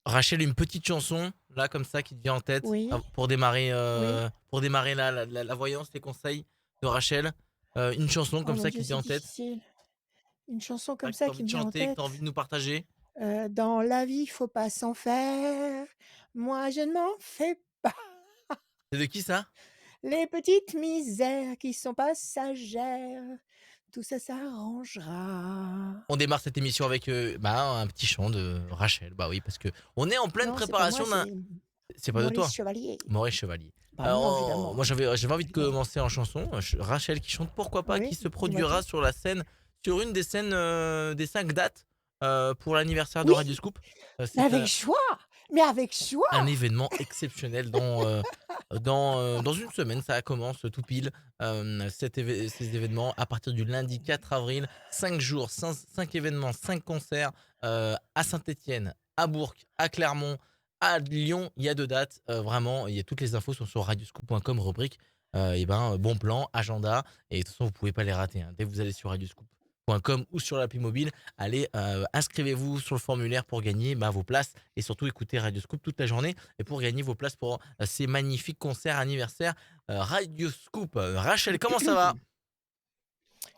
Rachel, une petite chanson, là, comme ça, qui te vient en tête, Oui, oui. pour démarrer la voyance, les conseils de Rachel. Une chanson Oh comme mon ça qui Dieu, te vient c'est en tête, difficile. Une chanson comme que tu ça as envie qui de me vient en chanter, que tu as envie tête. de nous partager. Dans la vie, faut pas s'en faire. Moi, je ne m'en fais pas. C'est de qui ça? Les petites misères qui sont passagères, tout ça s'arrangera. On démarre cette émission avec un petit chant de Rachel. Bah oui, parce que on est en pleine Non, c'est pas moi, préparation d'un. c'est C'est pas de Maurice toi, Chevalier. Maurice Chevalier. Bah non, évidemment, Moi, j'avais envie de évidemment. commencer en chanson. Rachel qui chante Pourquoi pas, qui Oui, se dis-moi produira tout. sur la scène, sur une des scènes des 5 dates pour l'anniversaire de Oui, Radio Scoop. mais C'est avec joie! Mais avec un joie! événement exceptionnel dans une semaine. Ça commence tout pile. Ces événements à partir du lundi 4 avril. 5 jours, 5 événements, 5 concerts à Saint-Etienne, à Bourg, à Clermont, à Lyon. Il y a 2 dates. Vraiment, toutes les infos sont sur radioscoop.com, rubrique bon plan, agenda. Et de toute façon, vous pouvez pas les rater, hein. Dès que vous allez sur radioscoop.com ou sur l'appli mobile, allez, inscrivez-vous sur le formulaire pour gagner vos places et surtout écouter Radio Scoop toute la journée et pour gagner vos places pour ces magnifiques concerts anniversaires Radio Scoop. Rachel, comment ça va?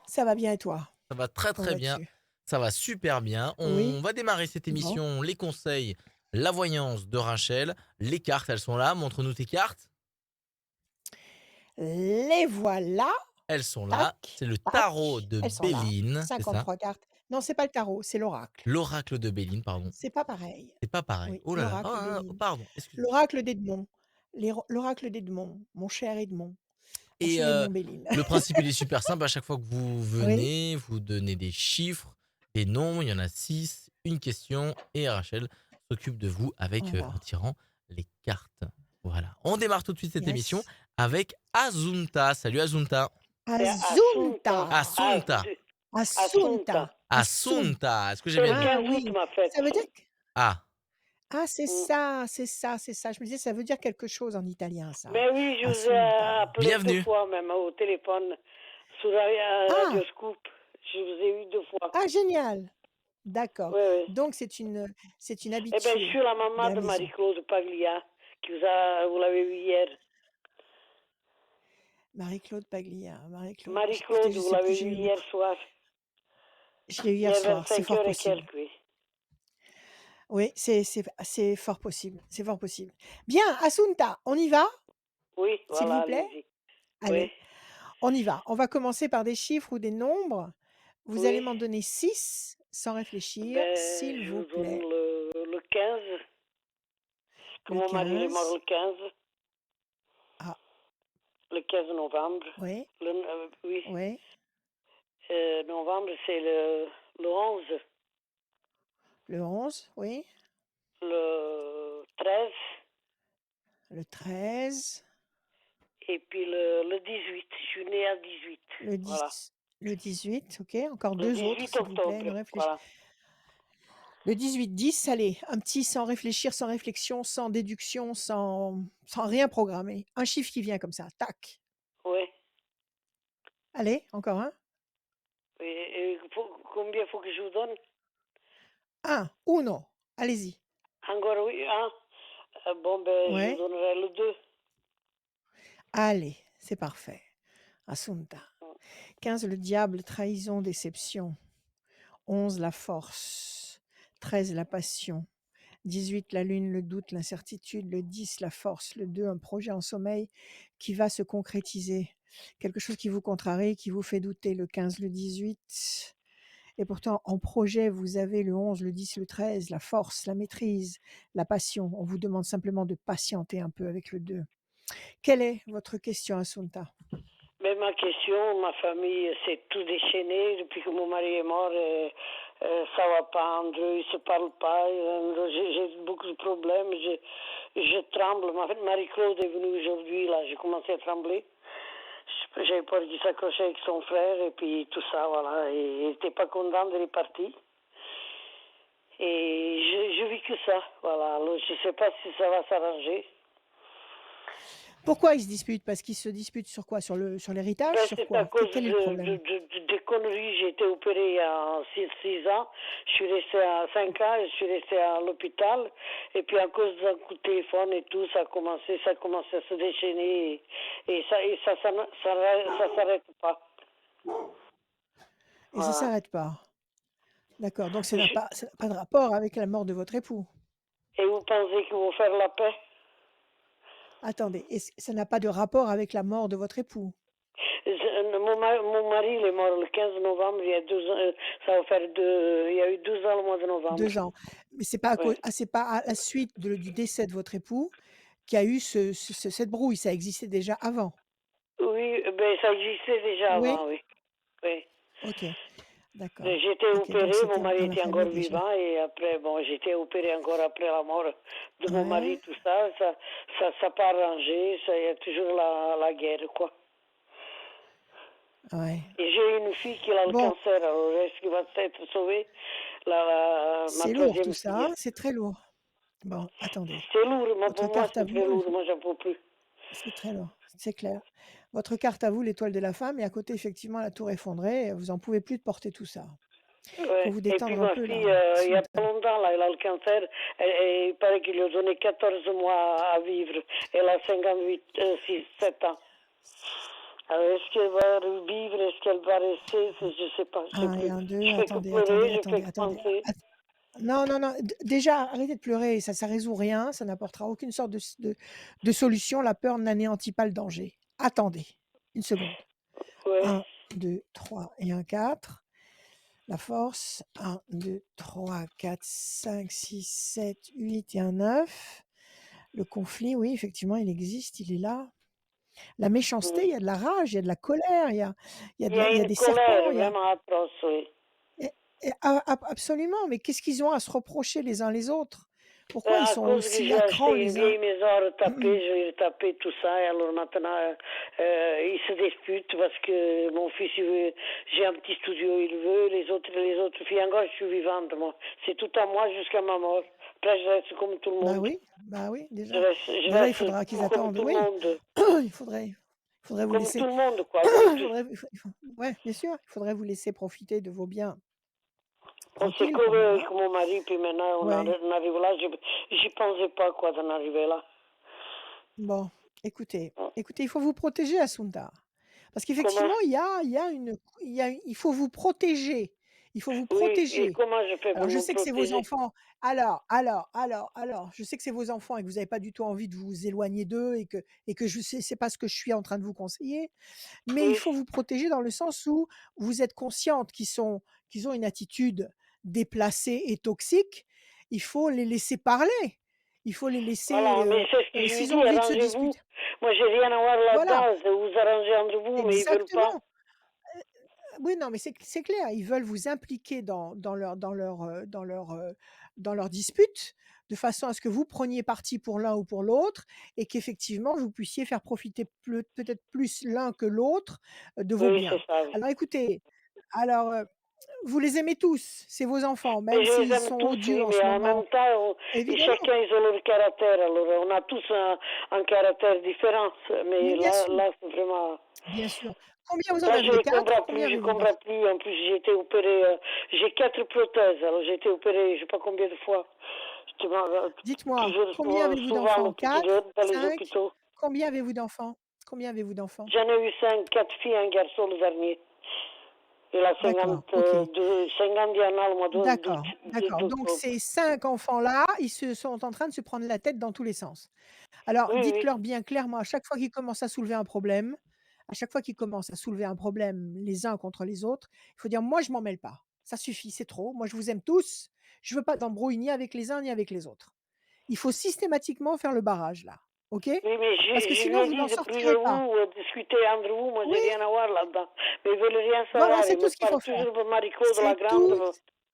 Ça va bien et toi? Ça va très Comment très bien, vas-tu? ça va super bien. On Oui? va démarrer cette Bon. émission, les conseils, la voyance de Rachel. Les cartes, elles sont là, montre-nous tes cartes. Les voilà! Elles sont là, Tac, c'est le tarot tac, de elles sont là. Béline, c'est ça? 53 cartes. Non, c'est pas le tarot, c'est l'oracle. L'oracle de Béline, pardon. C'est pas pareil. C'est pas pareil. Oui, Oh là là, l'oracle d'Éline. pardon, excuse-moi. L'oracle d'Edmond. L'oracle d'Edmond, mon cher Edmond, mon Et cher Edmond Béline. le principe, il est super simple. À chaque fois que vous Oui, venez, vous donnez des chiffres, des nombres. Il y en a 6, une question. Et Rachel s'occupe de vous avec voilà. en tirant les cartes. Voilà. On démarre tout de suite cette émission Yes. avec Azunta. Salut Azunta. C'est Assunta, Assunta. Asunta. Assunta, Assunta. Assunta. Asunta. Est-ce que j'ai C'est bien le dit? Ah 15 août, oui, ma fête. ça veut dire q Ah. ah c'est Mm. ça, c'est ça, c'est ça. Je me disais ça veut dire quelque chose en italien ça. Ben oui, je vous ai Assunta. appelé deux Bienvenue. fois même au téléphone sur Radio Ah! Scoop. Je vous ai eu 2 fois. Ah génial! D'accord. Oui, oui. Donc c'est une Eh bien, je habituée suis la de maman la de maison. Marie-Claude Paglia, vous l'avez vu hier. Marie-Claude Paglia, Marie-Claude. Écoutez, Marie-Claude, je vous sais plus, l'avez vu hier soir. je l'ai eu hier Hier soir, c'est 25 fort heures et possible. quelques, oui. Oui, c'est fort possible, c'est fort possible. Bien, Assunta, on y va? Oui, S'il voilà, vous plaît? allez-y. Oui, Allez, on y va. On va commencer par des chiffres ou des nombres. Vous allez oui. m'en donner 6 sans réfléchir, Ben, s'il je vous vous donne plaît. le 15, que Le mon mari il est mort 15. le 15. Ah, Le 15 novembre. oui, Oui, oui. novembre, c'est le 11, Le 11, oui. le 13 Le 13. et puis le 18. Je suis née à 18. Le Voilà. 10. Le 18, ok. Encore Le 2 autres, 18 s'il vous plaît. octobre. Ne réfléchissez. Voilà. Le 18, 10, allez. Un petit sans réfléchir, sans réflexion, sans déduction, sans rien programmer. Un chiffre qui vient comme ça. Tac. Oui. Allez, encore un. Combien faut que je vous donne? Un. Uno. Allez-y. Encore oui, hein? Bon, ben, je vous Ouais. donnerai le 2. Allez, c'est parfait. Assunta. 15, le diable, trahison, déception. 11, la force. 13, la passion. 18, la lune, le doute, l'incertitude. Le 10, la force. Le 2, un projet en sommeil qui va se concrétiser. Quelque chose qui vous contrarie, qui vous fait douter. Le 15, le 18. Et pourtant, en projet, vous avez le 11, le 10, le 13, la force, la maîtrise, la passion. On vous demande simplement de patienter un peu avec le 2. Quelle est votre question, Assunta? Mais ma question, ma famille s'est tout déchaîné depuis que mon mari est mort. Ça va pas entre eux, ils se parlent pas. J'ai beaucoup de problèmes. Je tremble. Marie-Claude est venue aujourd'hui, là, j'ai commencé à trembler. J'avais peur qu'il s'accrochait avec son frère et puis tout ça, voilà. Et il n'était pas content de partir. Et je vis que ça, voilà. Alors je sais pas si ça va s'arranger. Pourquoi ils se disputent? Parce qu'ils se disputent sur quoi? Sur l'héritage? Ben, Sur c'est à quoi? cause Quel est le problème? des conneries. J'ai été opérée il y a 6 ans. Je suis restée à 5 ans et je suis restée à l'hôpital. Et puis à cause d'un coup de téléphone et tout, ça a commencé à se déchaîner. Ça s'arrête pas. Et ça Voilà. s'arrête pas. D'accord, donc Je- ça n'a pas de rapport avec la mort de votre époux? Et vous pensez qu'ils vont faire la paix? Attendez, ça n'a pas de rapport avec la mort de votre époux? Mon mari, il est mort le 15 novembre, il y a 2 ans, ça va faire il y a eu 12 ans le mois de novembre. 2 ans. Mais c'est pas Ouais. c'est pas à la suite du décès de votre époux qu'il y a eu cette brouille, ça existait déjà avant? Oui, ben ça existait déjà Oui? avant, oui. Oui. OK, d'accord. J'étais OK, donc opérée, mon c'était mari dans la était encore famille déjà. vivant et après, bon, j'étais opérée encore après la mort de mon mari, Ouais, tout ça, ça pas arrangé, il y a toujours la guerre, quoi. ouais. Et j'ai une fille qui a le Bon, cancer, alors est-ce qu'il va être sauvé? Ma c'est lourd tout troisième ça, fille. hein, c'est très lourd. Bon, attendez. C'est lourd, mais Votre pour moi carte à c'est très vous, lourd, moi j'en peux plus. c'est très lourd, c'est clair. Votre carte à vous, l'étoile de la femme et à côté effectivement la tour effondrée, vous en pouvez plus de porter tout ça. Faut Ouais. vous Et puis détendre un ma peu fille, là, il y a pas Assunta. longtemps, là, elle a le cancer. Il paraît qu'il lui a donné 14 mois à vivre. Elle a 7 ans. Alors, est-ce qu'elle va revivre? Est-ce qu'elle va rester? Je sais pas, je sais 1 et plus. 1, 2, Je fais que attendez, attendez, pleurer, je fais attendez, que attendez. penser. Non, non, non, déjà, arrêtez de pleurer, ça résout rien, ça n'apportera aucune sorte de solution. La peur n'anéantit pas le danger. Attendez, une seconde. Ouais. 1, 2, 3 et 1, 4. La force, 1, 2, 3, 4, 5, 6, 7, 8 et un 9. Le conflit, oui, effectivement, il existe, il est là. La méchanceté, Mm. il y a de la rage, il y a de la colère, Il y a il y a une des colère serpents, il y a vraiment atroce, oui. et absolument, mais qu'est-ce qu'ils ont à se reprocher les uns les autres? Pourquoi ils À sont cause que aussi j'ai à cran acheté une les uns? vieille maison à retaper, je vais retaper tout ça. Et alors maintenant, ils se disputent parce que mon fils, il veut, j'ai un petit studio, il veut, les autres filles, encore, je suis vivante, moi. C'est tout à moi jusqu'à ma mort. Après, je reste comme tout le monde. Bah oui, Je déjà il reste faudra qu'ils comme attendent, tout le oui. monde. Il faudrait vous Comme tout laisser le monde, quoi. Je veux plus. ouais, bien sûr, il faudrait vous laisser profiter de vos biens On s'est tranquilles couru pendant, avec hein. mon mari, puis maintenant, Ouais. on arrive là. J'y pensais pas, quoi, d'en arriver là. Bon, écoutez, il faut vous protéger, Assunta. Parce Comment? qu'effectivement, il faut vous protéger. Il faut vous Oui, et protéger. comment je fais pour Alors, je me sais que c'est vos protéger? enfants. Je sais que c'est vos enfants et que vous n'avez pas du tout envie de vous éloigner d'eux et que je sais, c'est pas ce que je suis en train de vous conseiller. Mais il Oui. faut vous protéger dans le sens où vous êtes consciente qu'ils ont une attitude déplacée et toxique. Il faut les laisser parler. Il faut les laisser, Voilà, mais c'est ce que je lui s'ils ont dis, envie de se arrangez-vous. disputer. Moi, j'ai rien à voir Voilà, là-dedans, c'est vous arrangez entre vous, mais ils veulent pas. exactement. Oui, non, mais c'est clair, ils veulent vous impliquer dans leur dispute, de façon à ce que vous preniez parti pour l'un ou pour l'autre et qu'effectivement vous puissiez faire profiter peut-être plus l'un que l'autre, de vos Oui, c'est biens. ça, oui. Alors écoutez, alors, vous les aimez tous, c'est vos enfants, Mais même je les s'ils aime sont tous, odieux oui, en mais ce en même moment. temps, Évidemment, chacun, ils ont leur caractère. Alors, on a tous un caractère différent. mais Mais là, c'est vraiment. bien sûr. Combien vous en Là, je avez? ne 4? comprends Combien plus, je avez-vous comprends d'enfants? plus. En plus, j'ai été opérée. J'ai 4 prothèses. Alors, j'ai été opérée, je sais pas combien de fois. Je te Dites-moi, toujours combien avez-vous souvent d'enfants? l'hôpital, 4, dans les 5? hôpitaux. Combien avez-vous d'enfants? Combien avez-vous d'enfants? J'en ai eu 4 filles, un garçon le dernier. Il a D'accord, OK. 51 ans le mois D'accord, d'accord. Donc d'octobre. ces 5 enfants-là, ils se sont en train de se prendre la tête dans tous les sens. Alors Oui, oui. dites-leur bien clairement, à chaque fois qu'ils commencent à soulever un problème, les uns contre les autres, il faut dire: «Moi, je m'en mêle pas. Ça suffit, c'est trop. Moi, je vous aime tous. Je veux pas d'embrouille ni avec les uns ni avec les autres». Il faut systématiquement faire le barrage là, OK? Oui, mais Parce que je lui sinon ai vous n'en dit de plus sortirez de pas. vous, discuter entre vous, moi j'ai Oui, rien à voir là-dedans. Mais ils veulent rien voilà, savoir, c'est ils tout me ce qu'il parlent faut faire. toujours de Maricot, de la C'est grande. tout.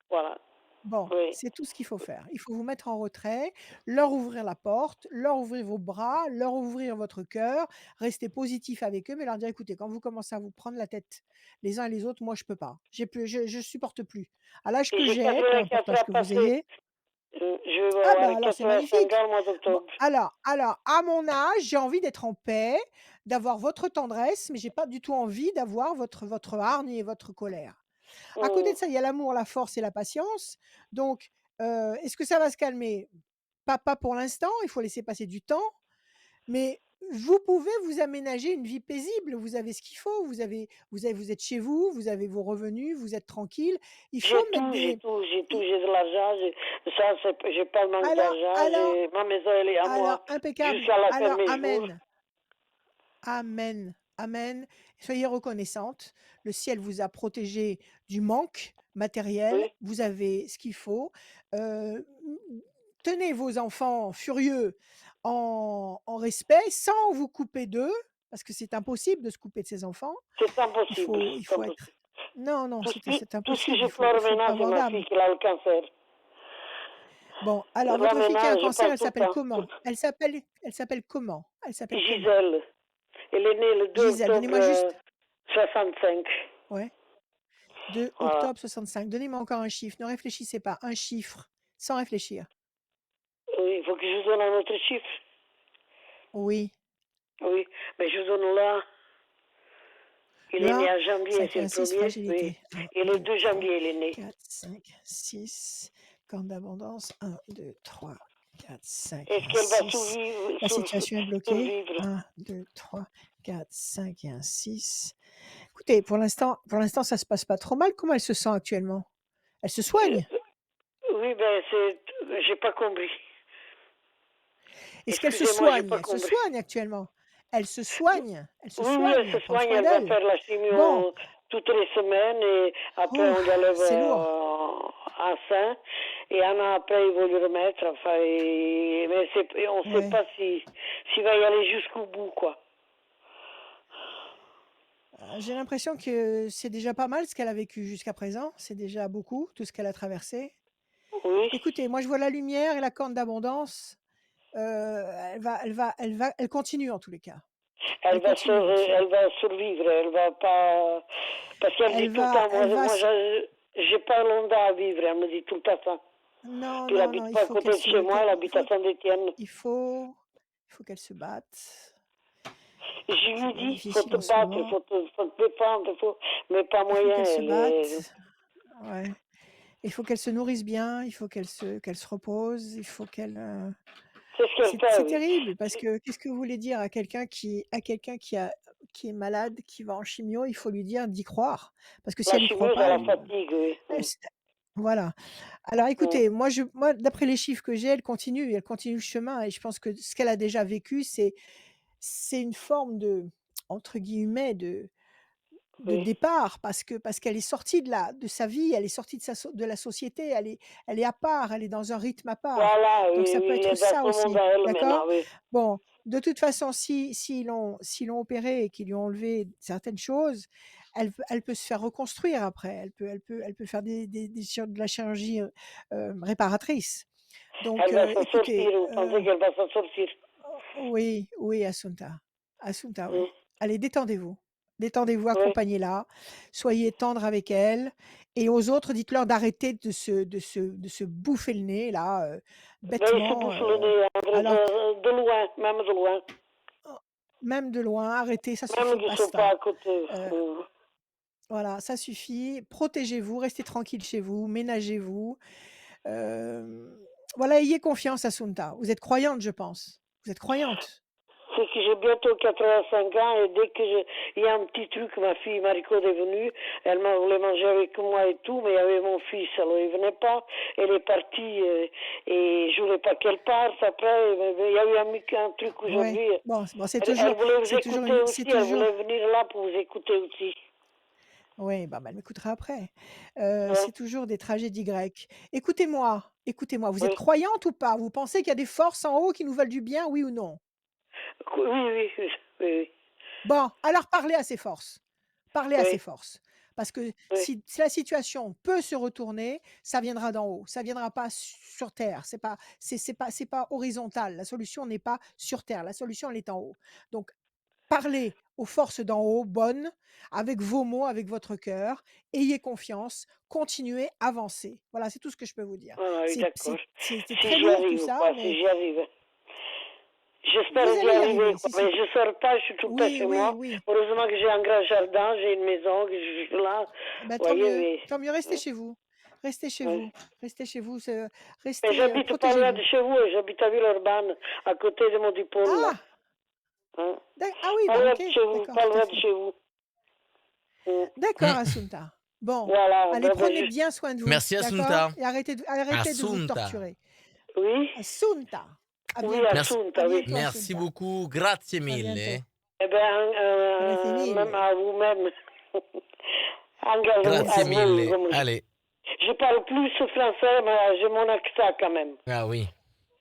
Voilà, Bon, oui. c'est tout ce qu'il faut faire. Il faut vous mettre en retrait, leur ouvrir la porte, leur ouvrir vos bras, leur ouvrir votre cœur, rester positif avec eux, mais leur dire: «Écoutez, quand vous commencez à vous prendre la tête les uns et les autres, moi je peux pas. J'ai plus je supporte plus. À l'âge Et que j'ai j'ai, peu importe 84 l'âge ans que vous passés. ayez». Je vais Ah bah, avoir alors c'est 85 magnifique. ans au mois Bon, d'octobre. alors à mon âge, j'ai envie d'être en paix, d'avoir votre tendresse, mais j'ai pas du tout envie d'avoir votre hargne et votre colère. À côté Mmh. de ça, il y a l'amour, la force et la patience. Donc, est-ce que ça va se calmer? Pas pour l'instant, il faut laisser passer du temps, mais vous pouvez vous aménager une vie paisible. Vous avez ce qu'il faut, vous êtes chez vous, vous avez vos revenus, vous êtes tranquille. Il faut J'ai mettre tout, j'ai des tout, j'ai tout, i j'ai de l'argent, ça c'est j'ai pas de manque alors d'argent, alors ma maison elle est à alors moi, impeccable. jusqu'à la fin de Alors mes jours. amen, amen, amen. Soyez reconnaissante. Le ciel vous a protégé du manque matériel, Oui, vous avez ce qu'il faut. Heu, tenez vos enfants furieux en respect, sans vous couper d'eux, parce que c'est impossible de se couper de ses enfants. c'est impossible, Il c'est faut être impossible. non, non, c'est Tout ce que impossible, je pleure il faut pas maintenant, c'est avoir ma d'âme. fille qui a le cancer. Bon, alors Là votre fille qui a un maintenant, je cancer, parle elle tout le s'appelle temps. comment? Elle s'appelle comment? Elle s'appelle comment? Gisèle, elle est née le 2 Gisèle, octobre donnez-moi juste 65. ouais, 2 Voilà. octobre 65. Donnez-moi encore un chiffre, ne réfléchissez pas, un chiffre, sans réfléchir. Oui, il faut que je vous donne un autre chiffre. Oui, Oui, mais je vous donne là. Il le est né 1, en janvier, 5 et c'est le 1, 6, premier. Oui. fragilité. 1, Et le 2, 2 3, janvier, il est né. 4, 5, 6, corne d'abondance. 1, 2, 3, 4, 5 Est-ce et un qu'elle va 6. La situation est bloquée. survivre? 1, 2, 3, 4, 5 et un 6. Écoutez, pour l'instant, ça se passe pas trop mal. Comment elle se sent actuellement? Elle se Euh, soigne? oui, ben c'est. J'ai pas compris. Est-ce qu'elle se Excusez-moi, j'ai soigne? pas Elle se compris. soigne actuellement. Elle se soigne, elle se Oui, oui, elle soigne, se prendre soigne, soin elle va d'elle. faire la Bon, chimio toutes les semaines et après oh, on l'enlève c'est lourd. en sein et un an après ils vont lui remettre. Enfin, mais on ne sait Ouais. pas si s'il va y aller jusqu'au bout, quoi. J'ai l'impression que c'est déjà pas mal ce qu'elle a vécu jusqu'à présent. C'est déjà beaucoup, tout ce qu'elle a traversé. Oui, Écoutez, moi je vois la lumière et la corne d'abondance. Elle continue en tous les cas. Elle continue, votre fille. elle va survivre, elle va pas parce qu'elle dit tout le temps, Elle va moi se j'ai pas longtemps à vivre, elle me dit tout le temps ça. non, Puis elle non, non, habite pas à côté de chez moi, elle habite à Saint-Étienne. il faut qu'elle se batte. Je C'est lui bien dis, faut difficile te en ce battre, moment. faut te défendre, mais pas Il faut moyen. qu'elle se Elle est... batte. Ouais. Il faut qu'elle se nourrisse bien, il faut qu'elle se repose, il faut qu'elle, C'est ce qu'elle fait, c'est oui. terrible parce que qu'est-ce que vous voulez dire à quelqu'un qui est malade, qui va en chimio? Il faut lui dire d'y croire parce que si La elle y croit chimio, ça pas, la fatigue, oui. elle s voilà. Alors Mm. écoutez, moi d'après les chiffres que j'ai, elle continue le chemin et je pense que ce qu'elle a déjà vécu, c'est une forme de entre guillemets de Oui. départ parce qu'elle est sortie de sa vie, elle est sortie de la société, elle est à part, elle est dans un rythme à part. Voilà, Donc oui, ça peut oui, elle être est dans ça son monde aussi, à elle d'accord? maintenant, oui. Bon, de toute façon, s'ils l'ont opérée et qu'ils lui ont enlevé certaines choses, elle peut se faire reconstruire après. Elle peut faire de la chirurgie, réparatrice. Donc, Elle va s'en écoutez, sortir, vous pensez qu'elle va s'en sortir? oui, oui, Assunta. Assunta, oui. Mm. Allez, détendez-vous. Détendez-vous, Oui. accompagnez-la. Soyez tendre avec elle. Et aux autres, dites-leur d'arrêter de se bouffer le nez, là, Ben, il se bêtement. bouffe le nez, Alors, de loin, même de loin. oh, même de loin, arrêtez, ça Même suffit, qu'ils ne sont pas basta. à côté. Euh, Mm. voilà, ça suffit. Protégez-vous, restez tranquille chez vous, ménagez-vous. Euh, voilà, ayez confiance, Assunta. Vous êtes croyante, je pense. Vous êtes croyante. C'est que j'ai bientôt 85 ans et dès que il y a un petit truc, ma fille Mariko est venue, elle m'a voulu manger avec moi et tout, mais il y avait mon fils, alors il venait pas, elle est partie et je voulais pas qu'elle parte après, mais il y a eu un truc Ouais. aujourd'hui, Bon, elle voulait vous écouter c'est aussi, elle toujours voulait venir là pour vous écouter aussi. oui, bah, elle m'écoutera après. Ouais. C'est toujours des tragédies grecques. Écoutez-moi, vous êtes Oui, croyante ou pas? Vous pensez qu'il y a des forces en haut qui nous veulent du bien, oui ou non? oui, oui, oui, oui, Bon, alors parlez à ces forces. Parlez à ces oui, forces. Parce que oui. si la situation peut se retourner, ça viendra d'en haut. Ça viendra pas sur terre. C'est pas horizontal. La solution n'est pas sur terre. La solution, elle est en haut. Donc Parlez aux forces d'en haut, bonnes, avec vos mots, avec votre cœur. Ayez confiance, continuez, avancez. Voilà, c'est tout ce que je peux vous dire. Ah oui, d'accord. C'est Si très j'y lourd tout arrive ou ça, pas, si mais j'y arrive. vous J'espère d'y allez y arriver, arriver. quoi. Mais je sors pas, je suis tout le temps Oui, chez oui, moi. oui. Heureusement que j'ai un grand jardin, j'ai une maison, que je suis là. Ben, Vous voyez, mais... tant mieux, restez chez vous. Restez chez ouais. vous. Restez chez vous, Mais restez, j'habite pas loin de protégez-vous. chez vous, j'habite à Villeurbanne, à côté de Mondipol, là. Ah, Hein? ah oui, Pas bah loin ok, de chez vous, d'accord, pas tout à loin de fait. chez vous. D'accord, Mm. Assunta. Bon, Voilà, allez, ben, prenez bien soin de vous, Merci d'accord? Assunta. Et arrêtez de vous Assunta. torturer. oui, Assunta, à oui, à bientôt. Merci, À Sunta, oui. bientôt, merci Assunta. beaucoup. Grazie À bientôt. mille. Eh bien, Grazie même mille. à vous-même. À Grazie vous, mille. comme Allez. je parle plus français, mais j'ai mon accent quand même. Ah oui.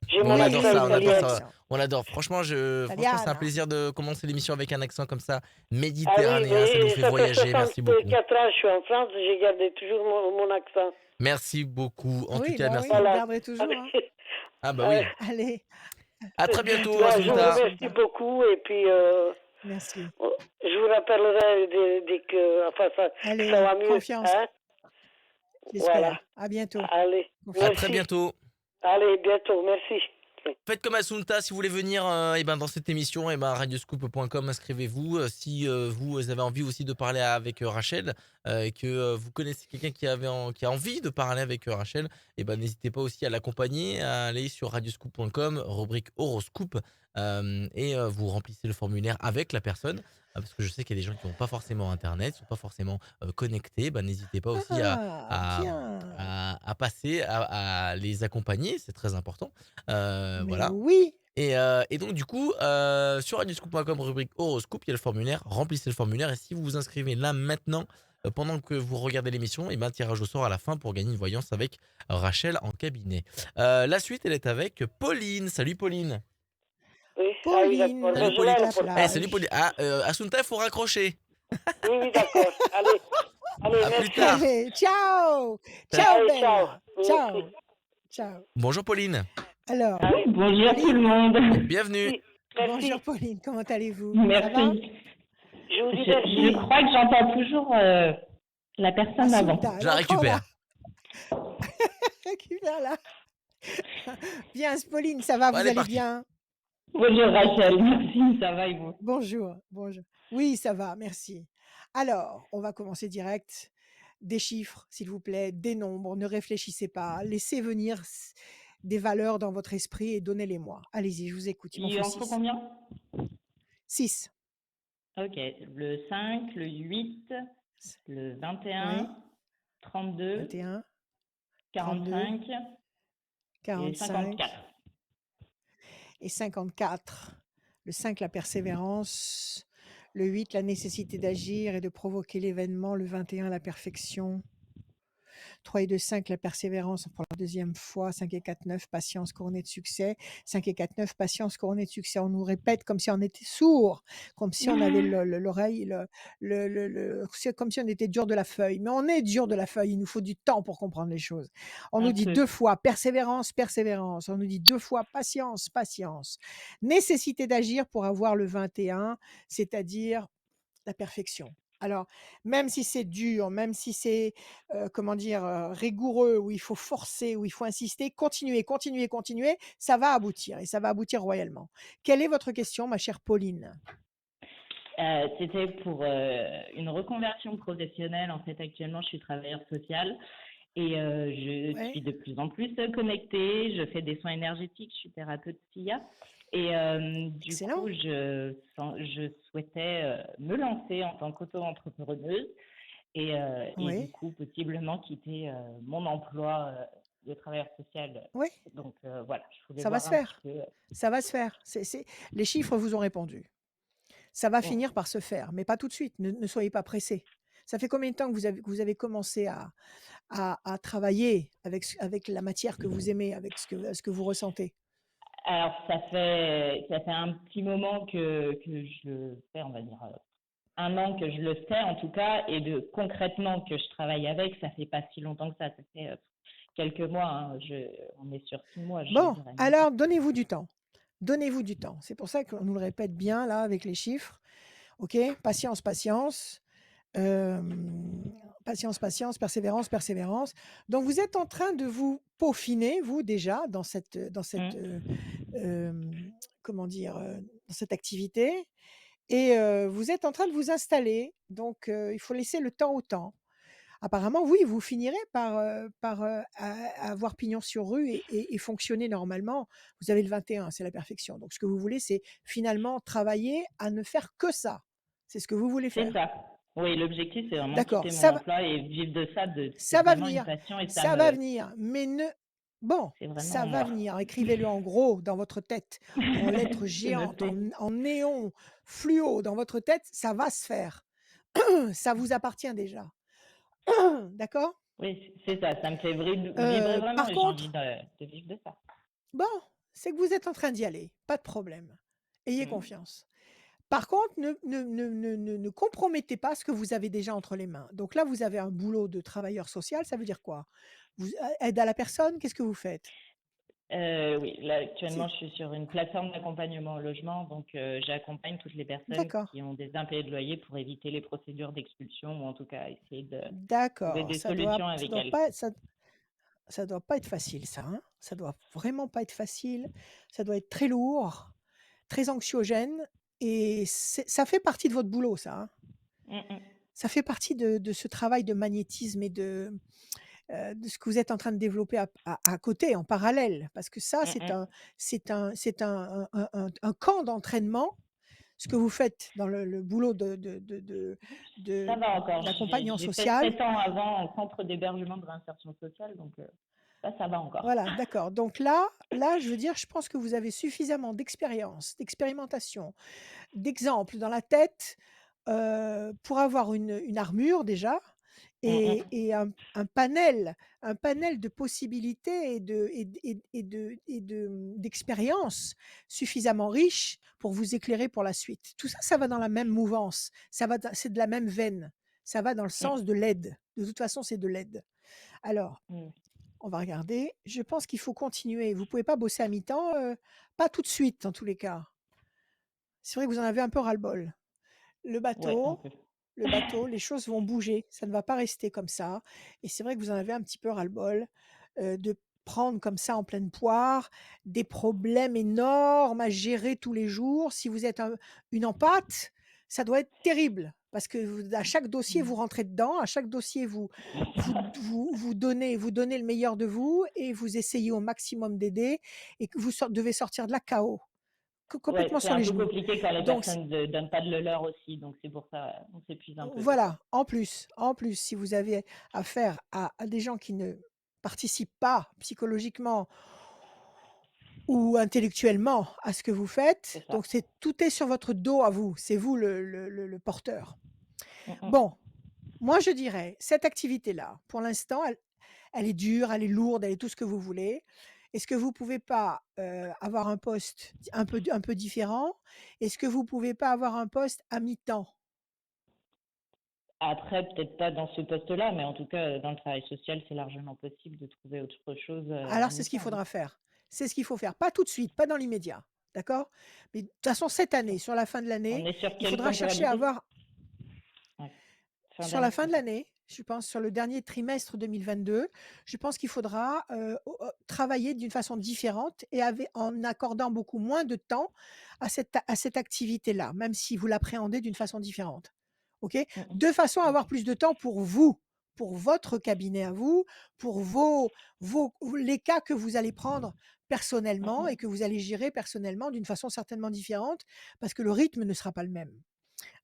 J'ai Mais mon on Oui, adore oui, accent ça, vous on avez adore un italien. ça. accent. On adore. Franchement, c'est un Italiana. plaisir de commencer l'émission avec un accent comme ça, Ah oui, méditerranéen. Ça nous mais fait ça fait voyager. Merci beaucoup. 64 ans, je suis en France, j'ai gardé toujours mon accent. Merci beaucoup. En tout Oui, cas, bah oui, merci. vous le Voilà. garderez toujours. Hein. Ah bah Euh, oui. Allez, À très bientôt, ben, je vous ciao, Assunta. remercie Assunta. beaucoup et puis Merci. je vous rappellerai dès que enfin, ça Allez, va mieux. confiance, Hein? Voilà. j'espère. À bientôt. Allez, À Confiance. très merci. bientôt. Allez, bientôt, merci. Faites comme Assunta, si vous voulez venir dans cette émission, radioscoop.com, inscrivez-vous. Si vous avez envie aussi de parler avec Rachel, et que vous connaissez quelqu'un qui a envie de parler avec Rachel, n'hésitez pas aussi à l'accompagner, à aller sur radioscoop.com, rubrique horoscope, et vous remplissez le formulaire avec la personne. Parce que je sais qu'il y a des gens qui n'ont pas forcément Internet, qui ne sont pas forcément connectés. N'hésitez pas aussi Ah, à, bien. à passer, à les accompagner, c'est très important. Mais Voilà. oui. Et donc du coup, sur radioscoop.com, rubrique horoscope, il y a le formulaire, remplissez le formulaire et si vous vous inscrivez là maintenant, pendant que vous regardez l'émission, tirage au sort à la fin pour gagner une voyance avec Rachel en cabinet. La suite, elle est avec Pauline. Salut Pauline. Oui, ah oui, d'accord. Pauline, Ben, Salut je Pauline. l'ai à le la Salut portable. Pauline. plage. Ah, Assunta, il faut raccrocher. Oui, oui, d'accord. Allez, allez, À plus merci. tard. Allez, ciao. Salut. Ciao, Allez, ciao. Bella. Merci. Ciao. Ciao. Bonjour Pauline. Alors, Allez, Bonjour tout le Pauline, monde. Bienvenue. merci. Merci. bonjour Pauline, comment allez-vous? Ça va? Merci. Je vous dis Je merci. crois que j'entends toujours la personne avant. Assunta, Je elle la est encore là. récupère. Récupère-la. Bien, Pauline, ça va, Elle vous est allez partie. bien? Bonjour Rachel, merci, ça va et vous? Bonjour, bonjour. Oui, ça va, merci. Alors, on va commencer direct. Des chiffres, s'il vous plaît, des nombres, ne réfléchissez pas, laissez venir des valeurs dans votre esprit et donnez-les-moi. Allez-y, je vous écoute, il m'en Il faut en faut 6. combien? 6. Ok, le 5, le 8, le Oui, 21, 32, 21, 32, 45 et 45 54. et 54. Le 5, la persévérance. Le 8, la nécessité d'agir et de provoquer l'événement. Le 21, la perfection. 3 et 2, 5, la persévérance pour la deuxième fois. 5 et 4, 9, patience couronnée de succès. 5 et 4, 9, patience couronnée de succès. On nous répète comme si on était sourd, comme si on avait l'oreille, c'est comme si on était dur de la feuille. Mais on est dur de la feuille, il nous faut du temps pour comprendre les choses. On nous Un dit peu. 2 fois persévérance, persévérance. On nous dit 2 fois patience, patience. Nécessité d'agir pour avoir le 21, c'est-à-dire la perfection. Alors, même si c'est dur, même si c'est, rigoureux, où il faut forcer, où il faut insister, continuez, continuez, continuez, ça va aboutir et ça va aboutir royalement. Quelle est votre question, ma chère Pauline? C'était pour une reconversion professionnelle. En fait, actuellement, je suis travailleur social et je Ouais, suis de plus en plus connectée. Je fais des soins énergétiques, je suis thérapeute SIA. Et du excellent. coup, je souhaitais me lancer en tant qu'auto-entrepreneuse et du Oui, coup, possiblement quitter mon emploi de travailleur social. oui, Donc voilà, je voulais ça va voir se un petit faire. peu. Ça va se faire. Les chiffres vous ont répondu. Ça va Bon, finir par se faire, mais pas tout de suite. Ne soyez pas pressés. Ça fait combien de temps que vous avez commencé à travailler avec la matière que vous aimez, avec ce que vous ressentez? alors, ça fait un petit moment que je le fais, on va dire 1 an que je le fais en tout cas, et concrètement que je travaille avec, ça fait pas si longtemps que ça fait quelques mois, hein, on est sur 6 mois, je Bon, dirais même. alors donnez-vous du temps. Donnez-vous du temps. C'est pour ça qu'on nous le répète bien là avec les chiffres. OK? Patience, patience. Patience, patience, persévérance, persévérance. Donc vous êtes en train de vous peaufiner, vous déjà, Mmh. comment dire? Dans cette activité et vous êtes en train de vous installer. Donc il faut laisser le temps au temps. Apparemment, oui, vous finirez avoir pignon sur rue et fonctionner normalement. Vous avez le 21, c'est la perfection. Donc ce que vous voulez, c'est finalement travailler à ne faire que ça. C'est ce que vous voulez C'est faire. ça. Oui, l'objectif, c'est vraiment D'accord, quitter mon emploi et vivre de ça. C'est ça va vraiment une venir, passion et ça va venir, mais ne bon, c'est ça vraiment, va venir. Écrivez-le en gros dans votre tête, en lettres c'est géantes, noté. en néon fluo dans votre tête, ça va se faire. Ça vous appartient déjà. D'accord? Oui, c'est ça. Ça me fait vibrer vraiment Par et j'ai envie contre, de vivre de ça. bon, c'est que vous êtes en train d'y aller, pas de problème. Ayez Mmh. confiance. Par contre, ne compromettez pas ce que vous avez déjà entre les mains. Donc là, vous avez un boulot de travailleur social, ça veut dire quoi? Vous aide à la personne, qu'est-ce que vous faites? Oui, là, actuellement, C'est je suis sur une plateforme d'accompagnement au logement, donc j'accompagne toutes les personnes d'accord, qui ont des impayés de loyer pour éviter les procédures d'expulsion ou en tout cas essayer de trouver d'accord, des solutions ça avec doit elles. pas ça doit pas être facile ça, hein? Ça doit vraiment pas être facile. Ça doit être très lourd, très anxiogène et ça fait partie de votre boulot ça, hein? Mmh mh. Ça fait partie de ce travail de magnétisme et de ce que vous êtes en train de développer à côté, en parallèle. Parce que ça, Mmh mh. c'est un camp d'entraînement, ce que vous faites dans le boulot Ça va encore. d'accompagnant J'ai fait social. 7 ans avant en centre d'hébergement de réinsertion sociale, donc ça va encore. Voilà, d'accord. Donc là, je veux dire, je pense que vous avez suffisamment d'expérience, d'expérimentation, d'exemples dans la tête, pour avoir une armure déjà Mmh mh. et un panel de possibilités d'expériences suffisamment riches pour vous éclairer pour la suite. Tout ça, ça va dans la même mouvance, c'est de la même veine, ça va dans le Mmh. sens de l'aide. De toute façon, c'est de l'aide. Alors, Mmh. on va regarder. Je pense qu'il faut continuer. Vous pouvez pas bosser à mi-temps, pas tout de suite en tous les cas. C'est vrai que vous en avez un peu ras-le-bol. Le Ouais, un bateau peu. le bateau, les choses vont bouger, ça ne va pas rester comme ça et c'est vrai que vous en avez un petit peu ras-le-bol, de prendre comme ça en pleine poire des problèmes énormes à gérer tous les jours. Si vous êtes une en pâte, ça doit être terrible parce que à chaque dossier, vous Mmh. rentrez dedans, à chaque dossier, vous donnez le meilleur de vous et vous essayez au maximum d'aider et que vous devez sortir de là KO, Ouais, complètement c'est sur un les peu genoux. compliqué quand les Donc personnes ne donnent pas de leur aussi, donc c'est pour ça, on s'épuise un peu des fois. voilà, en plus, si vous avez affaire à des gens qui ne participent pas psychologiquement ou intellectuellement à ce que vous C'est faites, ça. donc tout est sur votre dos à vous, c'est vous le porteur. Mmh mh. Bon, moi je dirais, cette activité-là, pour l'instant, elle est dure, elle est lourde, elle est tout ce que vous voulez. Est-ce que vous pouvez pas, avoir un poste un peu différent? Est-ce que vous pouvez pas avoir un poste à mi-temps? Après, peut-être pas dans ce poste-là, mais en tout cas, dans le travail social, c'est largement possible de trouver autre chose, à Alors c'est ce qu'il mi-temps, oui. faudra faire. C'est ce qu'il faut faire. Pas tout de suite, pas dans l'immédiat, d'accord? Mais de toute façon cette année, sur la fin de On l'année, est sur il quelle faudra chercher à temporalité? avoir Ouais, fin sur la d'année? fin de OK. l'année, je pense sur le dernier trimestre 2022, je pense qu'il faudra, travailler d'une façon différente et en accordant beaucoup moins de temps à cette activité-là, même si vous l'appréhendez d'une façon différente. OK? Mmh De façon à mh. avoir OK. plus de temps pour vous, pour votre cabinet à vous, pour les cas que vous allez prendre Mmh personnellement mh. et que vous allez gérer personnellement d'une façon certainement différente, parce que le rythme ne sera pas le même.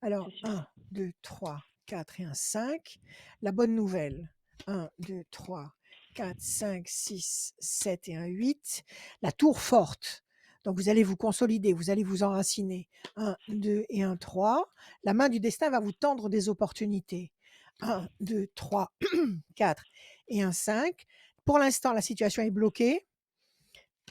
Alors C'est sûr. 1, 2, 3, 4 et un 5. La bonne nouvelle, 1, 2, 3, 4, 5, 6, 7 et un 8. La tour forte, donc vous allez vous consolider, vous allez vous enraciner. 1, 2 et un 3. La main du destin va vous tendre des opportunités. 1, 2, 3, 4 et un 5. Pour l'instant, la situation est bloquée.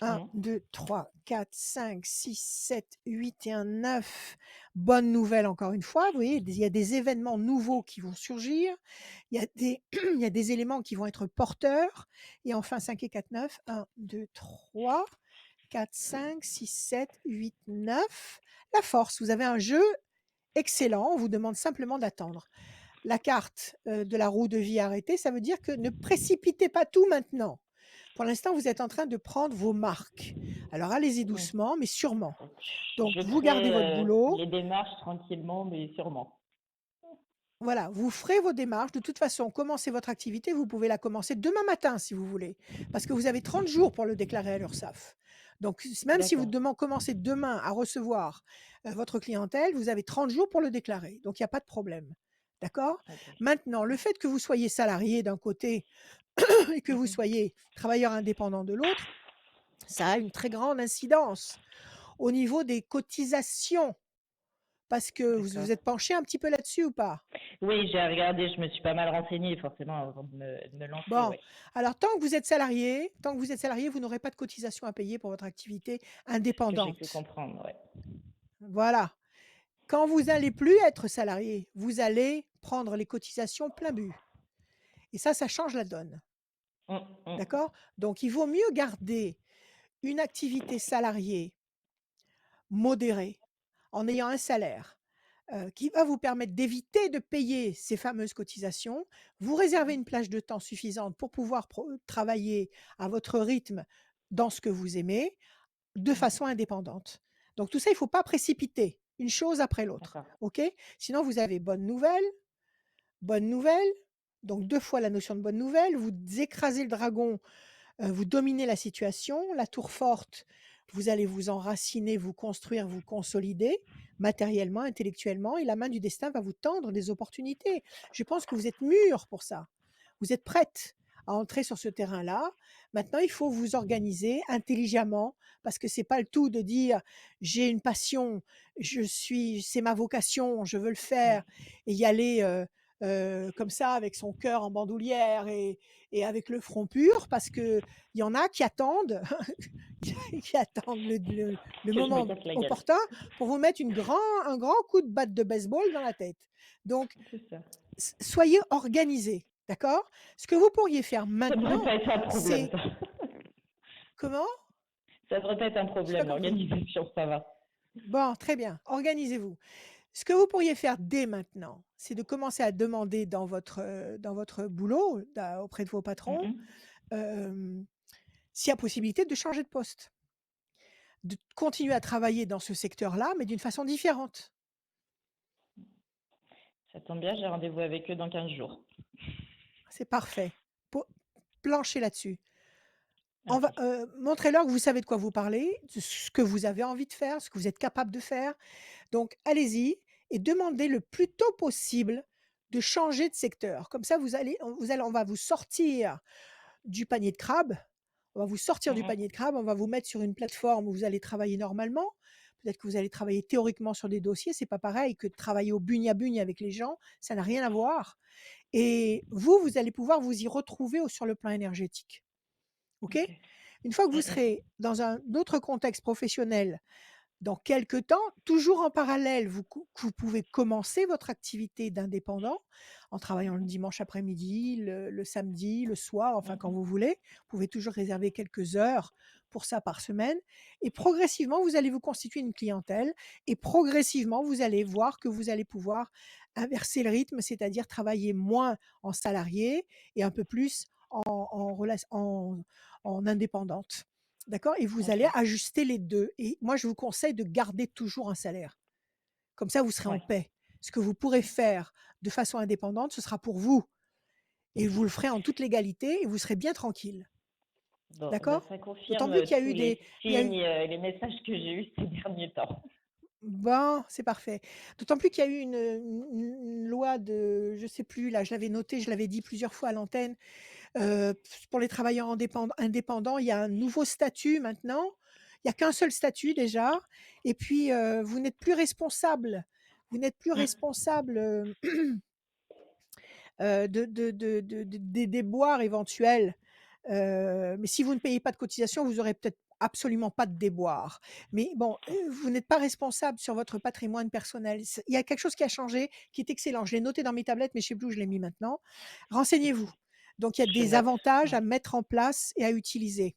1, Mmh. 2, 3, 4, 5, 6, 7, 8 et un 9. Bonne nouvelle encore une fois, vous voyez, il y a des événements nouveaux qui vont surgir, il y a des il y a des éléments qui vont être porteurs et enfin 5 et 4, 9. 1, 2, 3, 4, 5, 6, 7, 8, 9. La force, vous avez un jeu excellent, on vous demande simplement d'attendre. La carte de la roue de vie arrêtée, ça veut dire que ne précipitez pas tout maintenant. Pour l'instant, vous êtes en train de prendre vos marques. Alors allez-y Oui. doucement, mais sûrement. Donc, Donc je vous gardez votre ferai boulot. les démarches tranquillement, mais sûrement. Voilà, vous ferez vos démarches. De toute façon, commencez votre activité, vous pouvez la commencer demain matin si vous voulez, parce que vous avez 30 jours pour le déclarer à l'URSSAF. Donc même si vous D'accord. commencez demain à recevoir votre clientèle, vous avez 30 jours pour le déclarer. Donc il n'y a pas de problème. D'accord? Ok. Maintenant, le fait que vous soyez salarié d'un côté et que vous Mhm. soyez travailleur indépendant de l'autre, ça a une très grande incidence au niveau des cotisations, parce que vous D'accord. vous êtes penché un petit peu là-dessus ou pas? Oui, j'ai regardé, je me suis pas mal renseignée forcément avant de me lancer, Bon, ouais. alors tant que vous êtes salarié, vous n'aurez pas de cotisation à payer pour votre activité Ce que j'ai cru indépendante. comprendre, ouais. Voilà. Quand vous allez plus être salarié, vous allez prendre les cotisations plein but. Et ça change la donne. Mm. D'accord? Donc il vaut mieux garder une activité salariée modérée, en ayant un salaire qui va vous permettre d'éviter de payer ces fameuses cotisations. Vous réservez une plage de temps suffisante pour pouvoir travailler à votre rythme dans ce que vous aimez, de Mm. façon indépendante. Donc tout ça, il ne faut pas précipiter, une chose après l'autre. D'accord. OK? Sinon, vous avez bonne nouvelle, donc 2 fois la notion de bonne nouvelle, vous écrasez le dragon, vous dominez la situation. La tour forte, vous allez vous enraciner, vous construire, vous consolider matériellement, intellectuellement, et la main du destin va vous tendre des opportunités. Je pense que vous êtes mûrs pour ça. Vous êtes prête à entrer sur ce terrain-là. Maintenant, il faut vous organiser intelligemment, parce que c'est pas le tout de dire: «J'ai une passion, c'est ma vocation, je veux le Mm. faire», et y aller, comme ça avec son cœur en bandoulière et avec le front pur, parce qu'il y en a qui attendent qui attendent le Que je me moment casse la gueule. opportun pour vous mettre un grand coup de batte de baseball dans la tête. Donc C'est ça. soyez organisés, d'accord? Ce que vous pourriez faire Ça devrait maintenant, pas être un problème, c'est ça. comment? Ça devrait pas être un J'ai pas problème, compris. l'organisation, ça va. Bon, très bien, organisez-vous. Ce que vous pourriez faire dès maintenant, c'est de commencer à demander dans votre boulot, auprès de vos patrons, Mhm. hem, s'il y a possibilité de changer de poste. De continuer à travailler dans ce secteur-là, mais d'une façon différente. Ça tombe bien, j'ai rendez-vous avec eux dans 15 jours. C'est parfait. Po Planchez là-dessus. Ok. Montrez-leur que vous savez de quoi vous parlez, de ce que vous avez envie de faire, ce que vous êtes capable de faire. Donc allez-y et demandez le plus tôt possible de changer de secteur. Comme ça, on va vous sortir du panier de crabe. On va vous sortir du Mhm. panier de crabe, on va vous mettre sur une plateforme où vous allez travailler normalement. Peut-être que vous allez travailler théoriquement sur des dossiers, c'est pas pareil que de travailler au bugne à bugne avec les gens, ça n'a rien à voir. Et vous, vous allez pouvoir vous y retrouver sur le plan énergétique. OK? Ok. Une fois que vous Mhm. serez dans un autre contexte professionnel, dans quelque temps, toujours en parallèle, vous pouvez commencer votre activité d'indépendant en travaillant le dimanche après-midi, le samedi, le soir, enfin quand Mhm. vous voulez. Vous pouvez toujours réserver quelques heures pour ça par semaine. Et progressivement, vous allez vous constituer une clientèle et progressivement, vous allez voir que vous allez pouvoir inverser le rythme, c'est-à-dire travailler moins en salarié et un peu plus en indépendante. D'accord? Et vous allez Ok. ajuster les 2. Et moi, je vous conseille de garder toujours un salaire. Comme ça, vous serez en Ouais. paix. Ce que vous pourrez faire de façon indépendante, ce sera pour vous et vous le ferez en toute légalité et vous serez bien tranquille. Bon, bah, D'accord? ça D'autant confirme plus qu'il y a tous eu les il y a signes eu et les messages que j'ai eus ces derniers temps. bon, c'est parfait. D'autant plus qu'il y a eu une loi de je sais plus là, je l'avais noté, je l'avais dit plusieurs fois à l'antenne, heu, pour les travailleurs indépendants, il y a un nouveau statut maintenant. Il y a qu'un seul statut déjà et puis, vous n'êtes plus Mm. responsable, des déboires éventuels. Mais si vous ne payez pas de cotisation, vous aurez peut-être absolument pas de déboires. Mais bon, vous n'êtes pas responsable sur votre patrimoine personnel. Il y a quelque chose qui a changé, qui est excellent. Je l'ai noté dans mes tablettes, mais je sais plus où je l'ai mis maintenant. Renseignez-vous. Donc il y a Je des note. avantages Ouais. à mettre en place et à utiliser.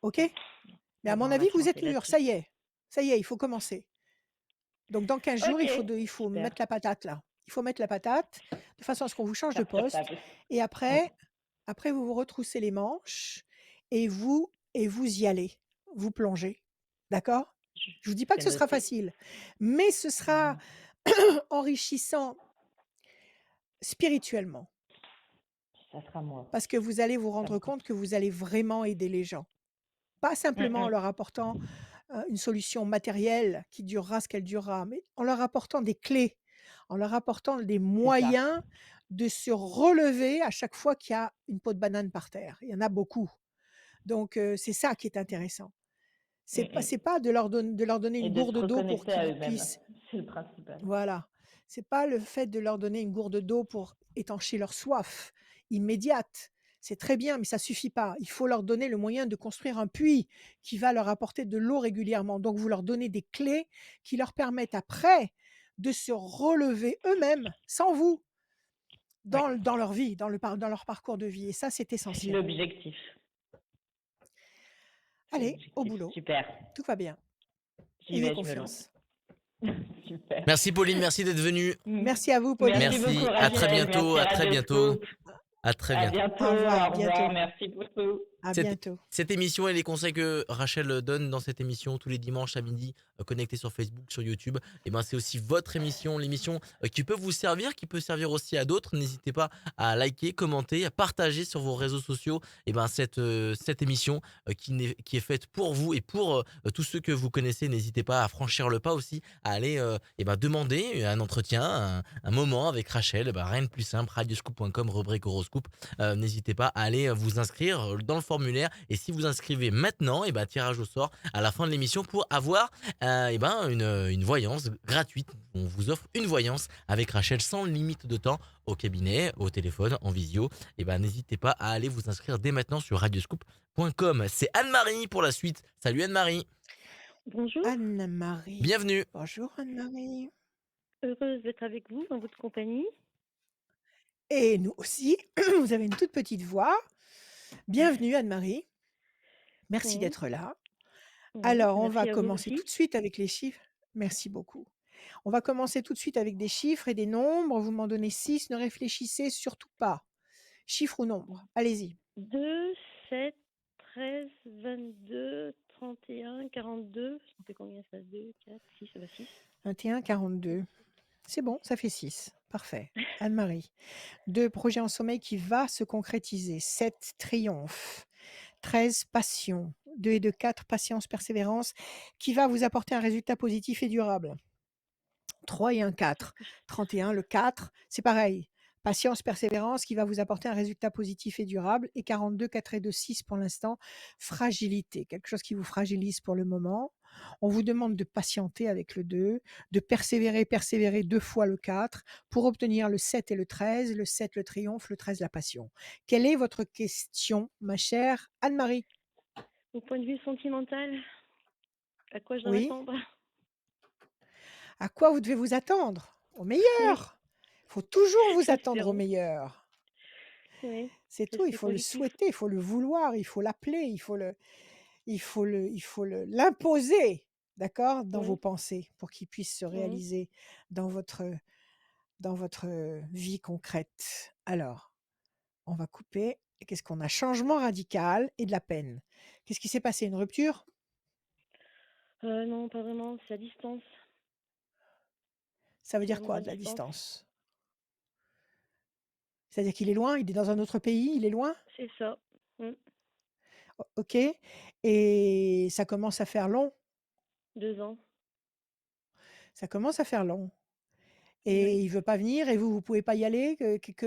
OK? Mais à bon, mon on va avis, se vous êtes lancer mûrs, là-dessus. ça y est, il faut commencer. Donc dans 15 jours, Ok, il faut super. mettre la patate là. Il faut mettre la patate de façon à ce qu'on vous change de Carte sur poste table. et Mm. après vous vous retroussez les manches et vous y allez. Vous plongez. D'accord? Je vous dis pas que C'est ce sera noté. facile, mais ce sera Mhm. enrichissant spirituellement Ça sera moi. parce que vous allez vous Ça me rendre convient. compte que vous allez vraiment aider les gens. Pas simplement en Mm, leur apportant, une solution matérielle qui durera ce qu'elle durera, mais en leur apportant des clés, en leur apportant des c'est ça. moyens de se relever à chaque fois qu'il y a une peau de banane par terre. Il y en a beaucoup. Donc c'est ça qui est intéressant. Mm, mm. C'est pas de leur donner Et une de se gourde d'eau pour reconnecter à qu'ils eux-mêmes. puissent C'est le principal. voilà. C'est pas le fait de leur donner une gourde d'eau pour étancher leur soif immédiate. C'est très bien, mais ça suffit pas. Il faut leur donner le moyen de construire un puits qui va leur apporter de l'eau régulièrement. Donc vous leur donnez des clés qui leur permettent après de se relever eux-mêmes, sans vous, Ouais, dans leur vie, dans leur parcours de vie. Et ça, c'est c'est essentiel. l'objectif. C'est Allez, au l'objectif. boulot. Super. Tout va bien. J'y Ayez vais, je me lance. confiance. Super. Merci Pauline, merci d'être venue. Merci à vous, Merci Pauline. beaucoup, Merci, à très Rachel. bientôt, Merci à très Radio bientôt, Scoop. à très À bientôt. bientôt. Au revoir, à Au revoir. bientôt. Merci beaucoup. À Cette, bientôt. cette émission et les conseils que Rachel donne dans cette émission tous les dimanches à midi, connectés sur Facebook, sur YouTube, et ben c'est aussi votre émission, l'émission qui peut vous servir, qui peut servir aussi à d'autres. N'hésitez pas à liker, commenter, à partager sur vos réseaux sociaux et ben cette émission qui est faite pour vous et pour tous ceux que vous connaissez. N'hésitez pas à franchir le pas aussi, à aller et ben demander un entretien, un moment avec Rachel. Et ben rien de plus simple, radioscoop.com, rubrique horoscope. N'hésitez pas à aller vous inscrire dans le formulaire. Et si vous inscrivez maintenant, et ben tirage au sort à la fin de l'émission pour avoir et ben une voyance gratuite. On vous offre une voyance avec Rachel sans limite de temps au cabinet, au téléphone, en visio. Et ben n'hésitez pas à aller vous inscrire dès maintenant sur radioscoop.com. C'est Anne-Marie pour la suite. Salut Anne-Marie. Bonjour, Anne-Marie. Bienvenue. Bonjour Anne-Marie. heureuse d'être avec vous en votre compagnie. Et nous aussi, vous avez une toute petite voix. Bienvenue Anne-Marie. Merci Oui, d'être là. oui, Alors, on va merci à vous commencer tout aussi. de suite avec les chiffres. Merci beaucoup. On va commencer tout de suite avec des chiffres et des nombres. Vous m'en donnez 6, ne réfléchissez surtout pas. Chiffre ou nombre, allez-y. 2, 7, 13, 22, 31, 42. Ça fait combien ça? 2, 4, 6, ça va 6. 21, 42. C'est bon, ça fait 6. Parfait. Anne-Marie. 2, projet en sommeil qui va se concrétiser. 7, triomphe. 13, passion. 2 et 2, 4, patience, persévérance, qui va vous apporter un résultat positif et durable. 3 et 1, 4. 31, le 4, c'est pareil. Patience, persévérance qui va vous apporter un résultat positif et durable. Et 42, 4 et 2, 6 pour l'instant. Fragilité, quelque chose qui vous fragilise pour le moment. On vous demande de patienter avec le 2, de persévérer 2 fois le 4 pour obtenir le 7 et le 13. Le 7, le triomphe, le 13, la passion. Quelle est votre question, ma chère Anne-Marie? Au point de vue sentimental, à quoi je dois Oui? m'attendre? À quoi vous devez vous attendre? Au Oui, meilleur! Il faut toujours vous attendre au espérons. meilleur. Oui, C'est tout, il restez faut le positif. souhaiter, il faut le vouloir, il faut l'appeler, l'imposer, d'accord, dans vos Oui, pensées pour qu'il puisse se oui. réaliser dans votre vie concrète. Alors, on va couper. Et qu'est-ce qu'on a? Changement radical et de la peine. Qu'est-ce qui s'est passé? Une rupture? Non, pas vraiment, c'est à distance. Ça veut C'est dire l'amour quoi à de la distance. distance? C'est-à-dire qu'il est loin, il est dans un autre pays, il est loin? C'est ça. Mm. OK, et ça commence à faire long? 2 ans. Ça commence à faire long Oui. et il veut pas venir et vous pouvez pas y aller?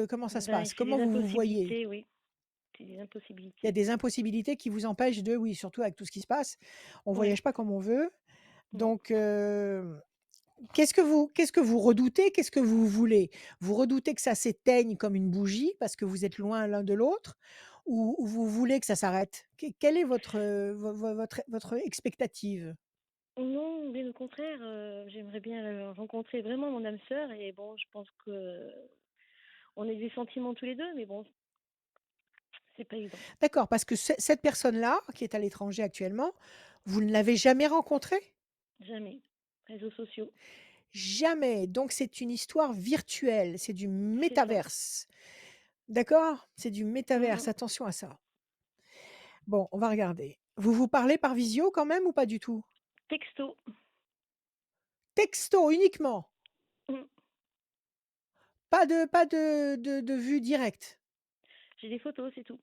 Comment ça se Ben, passe? c'est Comment des vous vous voyez? impossibilités, oui. C'est des Il y a impossibilités. des impossibilités qui vous empêchent de oui, surtout avec tout ce qui se passe, on Oui. voyage pas comme on veut, Mm. donc qu'est-ce que vous redoutez? Qu'est-ce que vous voulez? Vous redoutez que ça s'éteigne comme une bougie parce que vous êtes loin l'un de l'autre ou vous voulez que ça s'arrête? Quelle est votre, votre expectative? Non, bien au contraire, j'aimerais bien, rencontrer vraiment mon âme sœur et bon, je pense que on a des sentiments tous les 2, mais bon, c'est pas évident. D'accord, parce que cette personne-là, qui est à l'étranger actuellement, Vous ne l'avez jamais rencontré? Jamais. Réseaux sociaux. Jamais. Donc c'est une histoire virtuelle, c'est du C'est ça. métaverse. D'accord? C'est du Mmh métaverse, mh. attention à ça. Bon, on va regarder. Vous vous parlez par visio quand même ou pas du tout? Texto. Texto uniquement? Mmh. Pas de vue directe? J'ai des photos, c'est tout.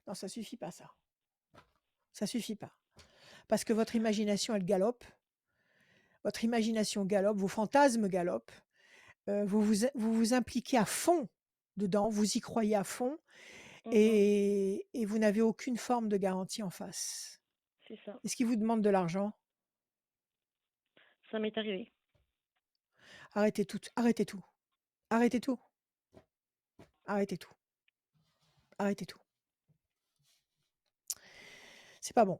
Non, ça suffit pas ça. Ça suffit pas. Parce que votre imagination, elle galope. Votre imagination galope, vos fantasmes galopent. Vous vous impliquez à fond dedans, vous y croyez à fond Mmh mh. et vous n'avez aucune forme de garantie en face. C'est ça. Est-ce qu'ils vous demandent de l'argent? Ça m'est arrivé. Arrêtez tout, arrêtez tout, arrêtez tout, arrêtez tout, arrêtez tout. C'est pas bon.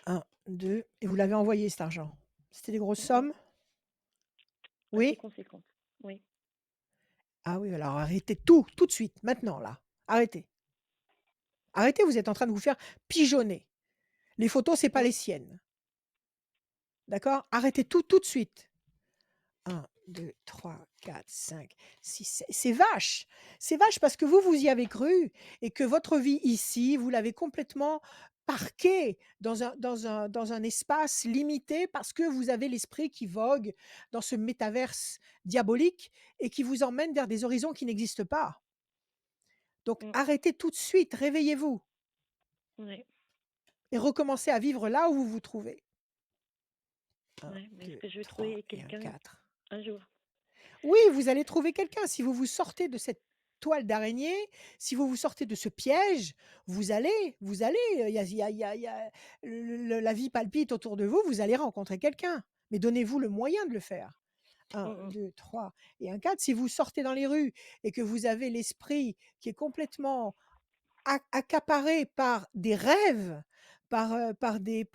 1, 2 et vous l'avez envoyé cet argent. C'était des grosses Mmh mh. sommes? Assez Oui? conséquente. Oui. Ah oui, alors arrêtez tout, tout de suite, maintenant là. Arrêtez. Arrêtez, vous êtes en train de vous faire pigeonner. Les photos, c'est pas Mmh. les siennes. D'accord? Arrêtez tout, tout de suite. 1, 2, 3, 4, 5, 6, 7. C'est vache! C'est vache parce que vous, vous y avez cru et que votre vie ici, vous l'avez complètement parquée dans un espace limité parce que vous avez l'esprit qui vogue dans ce métaverse diabolique et qui vous emmène vers des horizons qui n'existent pas. Donc Mmh. arrêtez tout de suite, réveillez-vous Ouais. et recommencez à vivre là où vous vous trouvez. 1, Ouais. Mais est-ce 2, que je vais 3 trouver et un quelqu'un 4. un jour? Oui, vous allez trouver quelqu'un. Si vous vous sortez de cette toile d'araignée, si vous vous sortez de ce piège, vous allez, il y a la vie palpite autour de vous, vous allez rencontrer quelqu'un. Mais donnez-vous le moyen de le faire. Mmh 1, mh. 2, 3 et un 4. Si vous sortez dans les rues et que vous avez l'esprit qui est complètement accaparé par des rêves, par des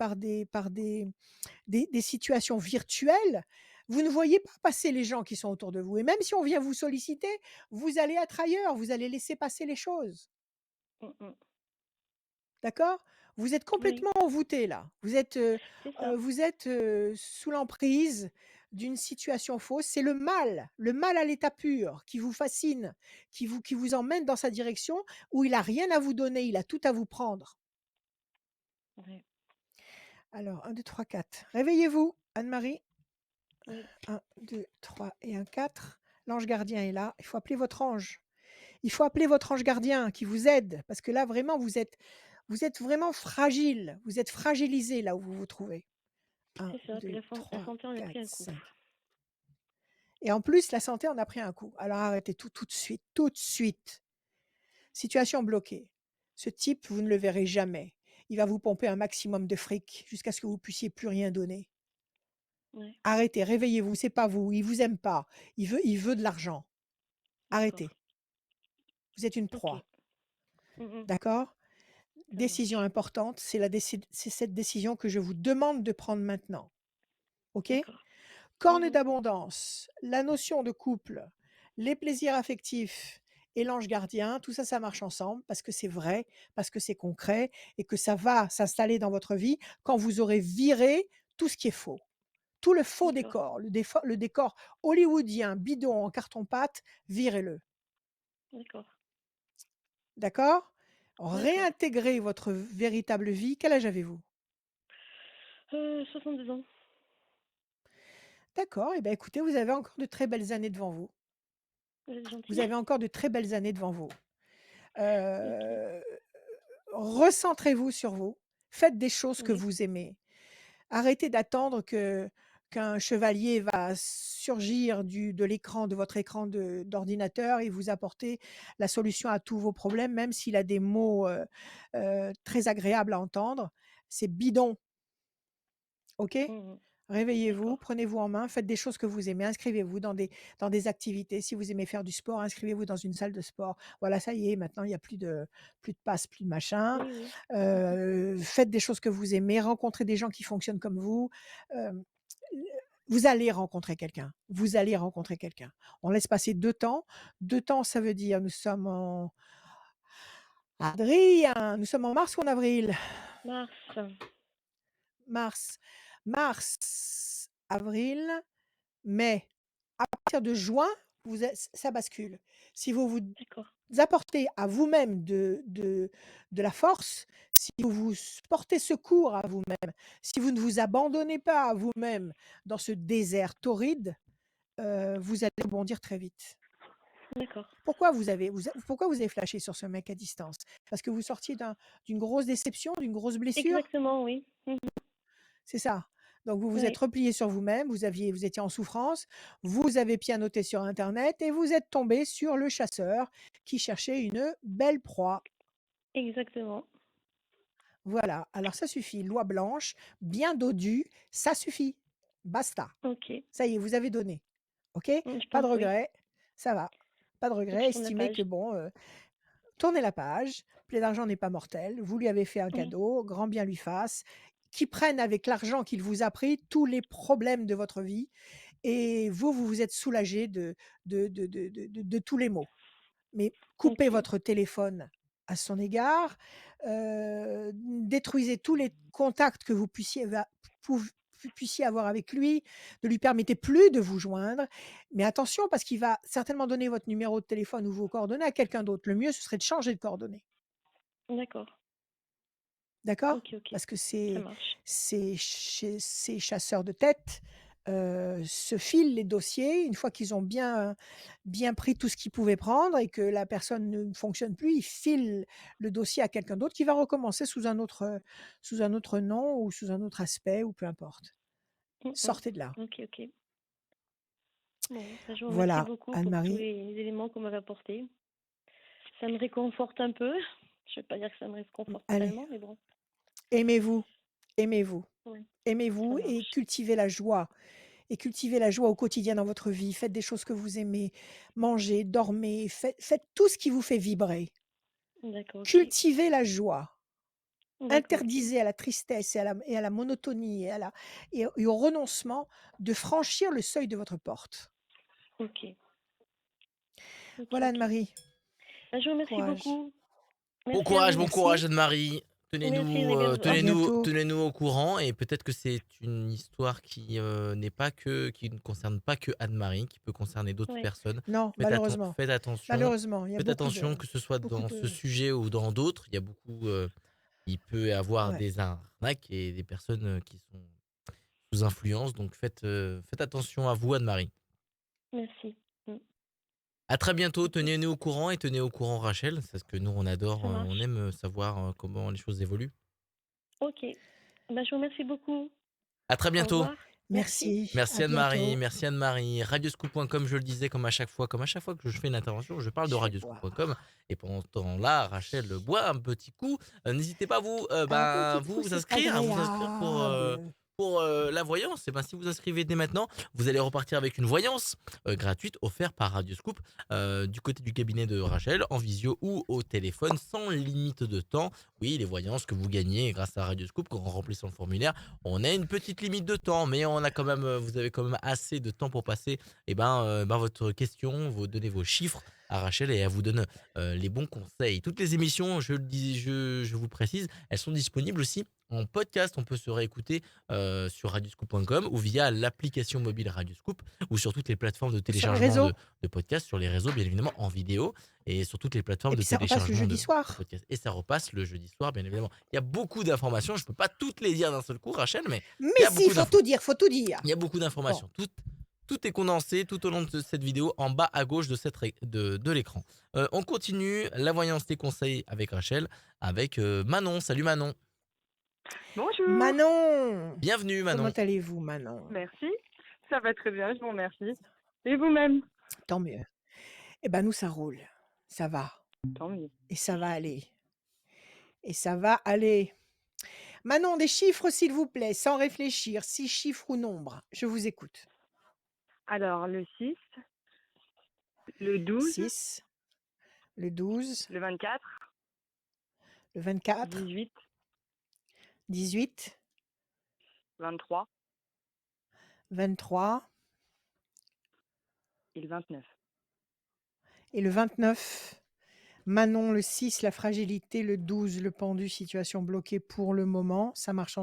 situations virtuelles, vous ne voyez pas passer les gens qui sont autour de vous et même si on vient vous solliciter, vous allez être ailleurs, vous allez laisser passer les choses. Mmh mh. D'accord? Vous êtes Oui, complètement envoûté là. c'est ça. Vous êtes, sous l'emprise d'une situation fausse. C'est le mal à l'état pur qui vous fascine, qui vous emmène dans sa direction où il a rien à vous donner, il a tout à vous prendre. Ouais. Alors 1, 2, 3, 4. Réveillez-vous, Anne-Marie. Oui. 1, 2, 3 et un 4. L'ange gardien est là. Il faut appeler votre ange. Il faut appeler votre ange gardien qui vous aide parce que là, vraiment, vous êtes vraiment fragile. Vous êtes fragilisé là où vous vous trouvez. 1, C'est ça. Puis 2, la 3, santé en a pris 4, un coup. 5. Et en plus, la santé en a pris un coup. Alors arrêtez tout, tout de suite, tout de suite. Situation bloquée. Ce type, vous ne le verrez jamais. Il va vous pomper un maximum de fric jusqu'à ce que vous puissiez plus rien donner. Ouais. Arrêtez, réveillez-vous, c'est pas vous, il vous aime pas. Il veut de l'argent. D'accord. Arrêtez. Vous êtes une OK. proie, Mmh mh. d'accord? Ça Décision marche. importante, c'est cette décision que je vous demande de prendre maintenant, OK? D'accord. Mmh Corne mh. d'abondance, la notion de couple, les plaisirs affectifs et l'ange gardien, tout ça, ça marche ensemble parce que c'est vrai, parce que c'est concret et que ça va s'installer dans votre vie quand vous aurez viré tout ce qui est faux. Tout le faux D'accord. décor, le décor hollywoodien bidon en carton-pâte, virez-le. D'accord. D'accord? D'accord. Réintégrez votre véritable vie. Quel âge avez-vous? 62 ans. D'accord et ben, écoutez, vous avez encore de très belles années devant vous. Vous êtes Vous gentil. avez encore de très belles années devant vous. OK. Heu, recentrez-vous sur vous. Faites des choses que Oui. vous aimez. Arrêtez d'attendre qu'un chevalier va surgir de l'écran de votre écran d'ordinateur et vous apporter la solution à tous vos problèmes, même s'il a des mots, très agréables à entendre. C'est bidon, OK? Mmh mh. Réveillez-vous, D'accord. prenez-vous en main, faites des choses que vous aimez, inscrivez-vous dans des activités. Si vous aimez faire du sport, inscrivez-vous dans une salle de sport. Voilà, ça y est, maintenant il y a plus de passe, plus de machin. Oui, oui. Mmh mh. Faites des choses que vous aimez, rencontrez des gens qui fonctionnent comme vous. Hem, vous allez rencontrer quelqu'un, vous allez rencontrer quelqu'un. On laisse passer 2 temps. 2 temps, ça veut dire nous sommes en Adrien, nous sommes en mars ou en avril? Mars. mars, avril, mai. À partir de juin, ça bascule. Si vous vous D'accord. apportez à vous-même de la force, si vous vous portez secours à vous-même, si vous ne vous abandonnez pas à vous-même dans ce désert torride, vous allez rebondir très vite. D'accord. Pourquoi vous avez flashé sur ce mec à distance? Parce que vous sortiez d'une grosse déception, d'une grosse blessure? Exactement, oui. C'est ça. Donc vous vous êtes Oui, replié sur vous-même, vous étiez en souffrance, vous avez pianoté sur internet et vous êtes tombé sur le chasseur qui cherchait une belle proie. exactement. Voilà, alors ça suffit, loi blanche, bien dodue, ça suffit. Basta. OK. Ça y est, vous avez donné. OK? Je Pas de pense, oui. regret, ça va. Pas de Donc regret, je tourne la estimez que page. bon, tournez la page, plaie d'argent n'est pas mortel, vous lui avez fait un Mmh. cadeau, grand bien lui fasse, qu'il prenne avec l'argent qu'il vous a pris tous les problèmes de votre vie et vous vous êtes soulagé de tous les maux. Mais coupez OK. votre téléphone à son égard, détruisez tous les contacts que vous puissiez avoir avec lui, ne lui permettez plus de vous joindre. Mais attention parce qu'il va certainement donner votre numéro de téléphone ou vos coordonnées à quelqu'un d'autre. Le mieux, ce serait de changer de coordonnées. D'accord. D'accord? OK, OK. Parce que Ça marche. ces chasseurs de tête, se filent les dossiers. Une fois qu'ils ont bien pris tout ce qu'ils pouvaient prendre et que la personne ne fonctionne plus, ils filent le dossier à quelqu'un d'autre qui va recommencer sous un autre nom ou sous un autre aspect ou peu importe. Sortez de là. OK, OK. Bon, bah, je vous remercie Voilà, beaucoup pour tous Anne-Marie. les éléments qu'on m'avait apportés. Ça me réconforte un peu. Je vais pas dire que ça me réconforte Allez, tellement, mais bon. aimez-vous, aimez-vous, Ouais, ça aimez-vous et marche. cultivez la joie. Et cultivez la joie au quotidien dans votre vie. Faites des choses que vous aimez, mangez, dormez, faites tout ce qui vous fait vibrer. D'accord, OK. Cultivez la joie. D'accord, OK. Interdisez à la tristesse et à la monotonie et au renoncement de franchir le seuil de votre porte. OK. OK, Voilà OK. Anne-Marie, Bah, je vous remercie courage. beaucoup. Merci à Bon vous. courage Merci, Anne-Marie. Merci, à bientôt. Tenez-nous au courant et peut-être que c'est une histoire qui qui ne concerne pas que Anne-Marie, qui peut concerner d'autres Ouais. personnes. Non, malheureusement. Faites attention. Malheureusement, il y a Faites attention que ce soit beaucoup dans ce de sujet ou dans d'autres. Il y a beaucoup, il peut y avoir ouais. des arnaques et des personnes qui sont sous influence. Donc faites attention à vous Anne-Marie. Merci. À très bientôt, OK. tenez-nous au courant et tenez au courant Rachel, parce que nous on adore, Ça on marche. aime savoir comment les choses évoluent. OK. Bah, je vous remercie beaucoup. À très Au bientôt. revoir. Merci. Merci, à bientôt. Merci Anne-Marie. Radioscoop.com, je le disais comme à chaque fois que je fais une intervention, je parle de Je vais boire radioscoop.com et pendant ce temps-là, Rachel boit un petit coup. N'hésitez pas un petit coup, vous c'est inscrire, à vous inscrire agréable. pour la voyance. Et ben si vous inscrivez dès maintenant, vous allez repartir avec une voyance gratuite offerte par Radioscoop du côté du cabinet de Rachel en visio ou au téléphone sans limite de temps. Oui, les voyances que vous gagnez grâce à Radioscoop en remplissant le formulaire. On a une petite limite de temps, mais on a quand même, vous avez quand même assez de temps pour passer votre question, vous donner vos chiffres à Rachel et elle vous donne les bons conseils. Toutes les émissions, je le dis, je vous précise, elles sont disponibles aussi en podcast. On peut se réécouter sur radioscoop.com ou via l'application mobile Radioscoop ou sur toutes les plateformes de Sur les téléchargement réseaux. de podcasts, sur les réseaux bien évidemment en vidéo et sur toutes les plateformes Et de puis ça repasse le téléchargement jeudi de soir. podcasts. Et ça repasse le jeudi soir, bien évidemment. Il y a beaucoup d'informations. Je ne peux pas toutes les dire d'un seul coup, Rachel, mais Mais il y a si, beaucoup faut d'infos. tout dire, faut tout dire. Il y a beaucoup Bon, d'informations. Tout est condensé tout au long de cette vidéo en bas à gauche de l'écran. On continue la voyance des conseils avec Rachel, avec Manon. Salut Manon. Bonjour, Manon, Bienvenue comment Manon. allez-vous, Manon? merci. Ça va très bien, je vous remercie. Et vous-même? Tant mieux. Eh ben nous, ça roule, ça va, Tant mieux. et ça va aller, et ça va aller. Manon, des chiffres, s'il vous plaît, sans réfléchir, 6 chiffres ou nombres. Je vous écoute. Alors, le 6, le 12, 6, le 12, le 24, le 24, 18, 18, 23 23 et le 29. et le 29. Manon, le 6, la fragilité. Le 12, le pendu, situation bloquée pour le moment. Ça marche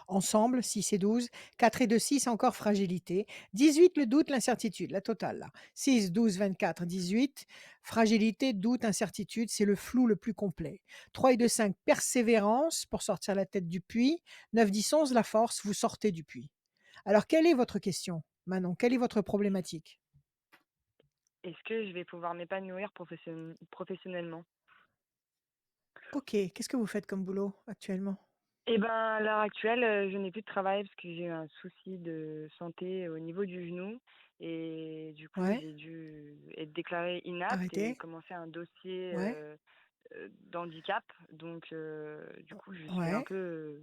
ensemble, 6 et 12. 4 et 2, 6, encore fragilité. 18, le doute, l'incertitude, la totale là. 6, 12, 24, 18. Fragilité, doute, incertitude, c'est le flou le plus complet. 3 et 2, 5, persévérance pour sortir la tête du puits. 9, 10, 11, la force, vous sortez du puits. Alors, quelle est votre question, Manon? Quelle est votre problématique? Est-ce que je vais pouvoir m'épanouir professionnellement? Ok, qu'est-ce que vous faites comme boulot actuellement? Eh ben, à l'heure actuelle, je n'ai plus de travail parce que j'ai eu un souci de santé au niveau du genou et du coup, Ouais, j'ai dû être déclarée inapte et arrêtez. commencer un dossier, Ouais, d'handicap. Donc du coup, je suis un ouais, peu,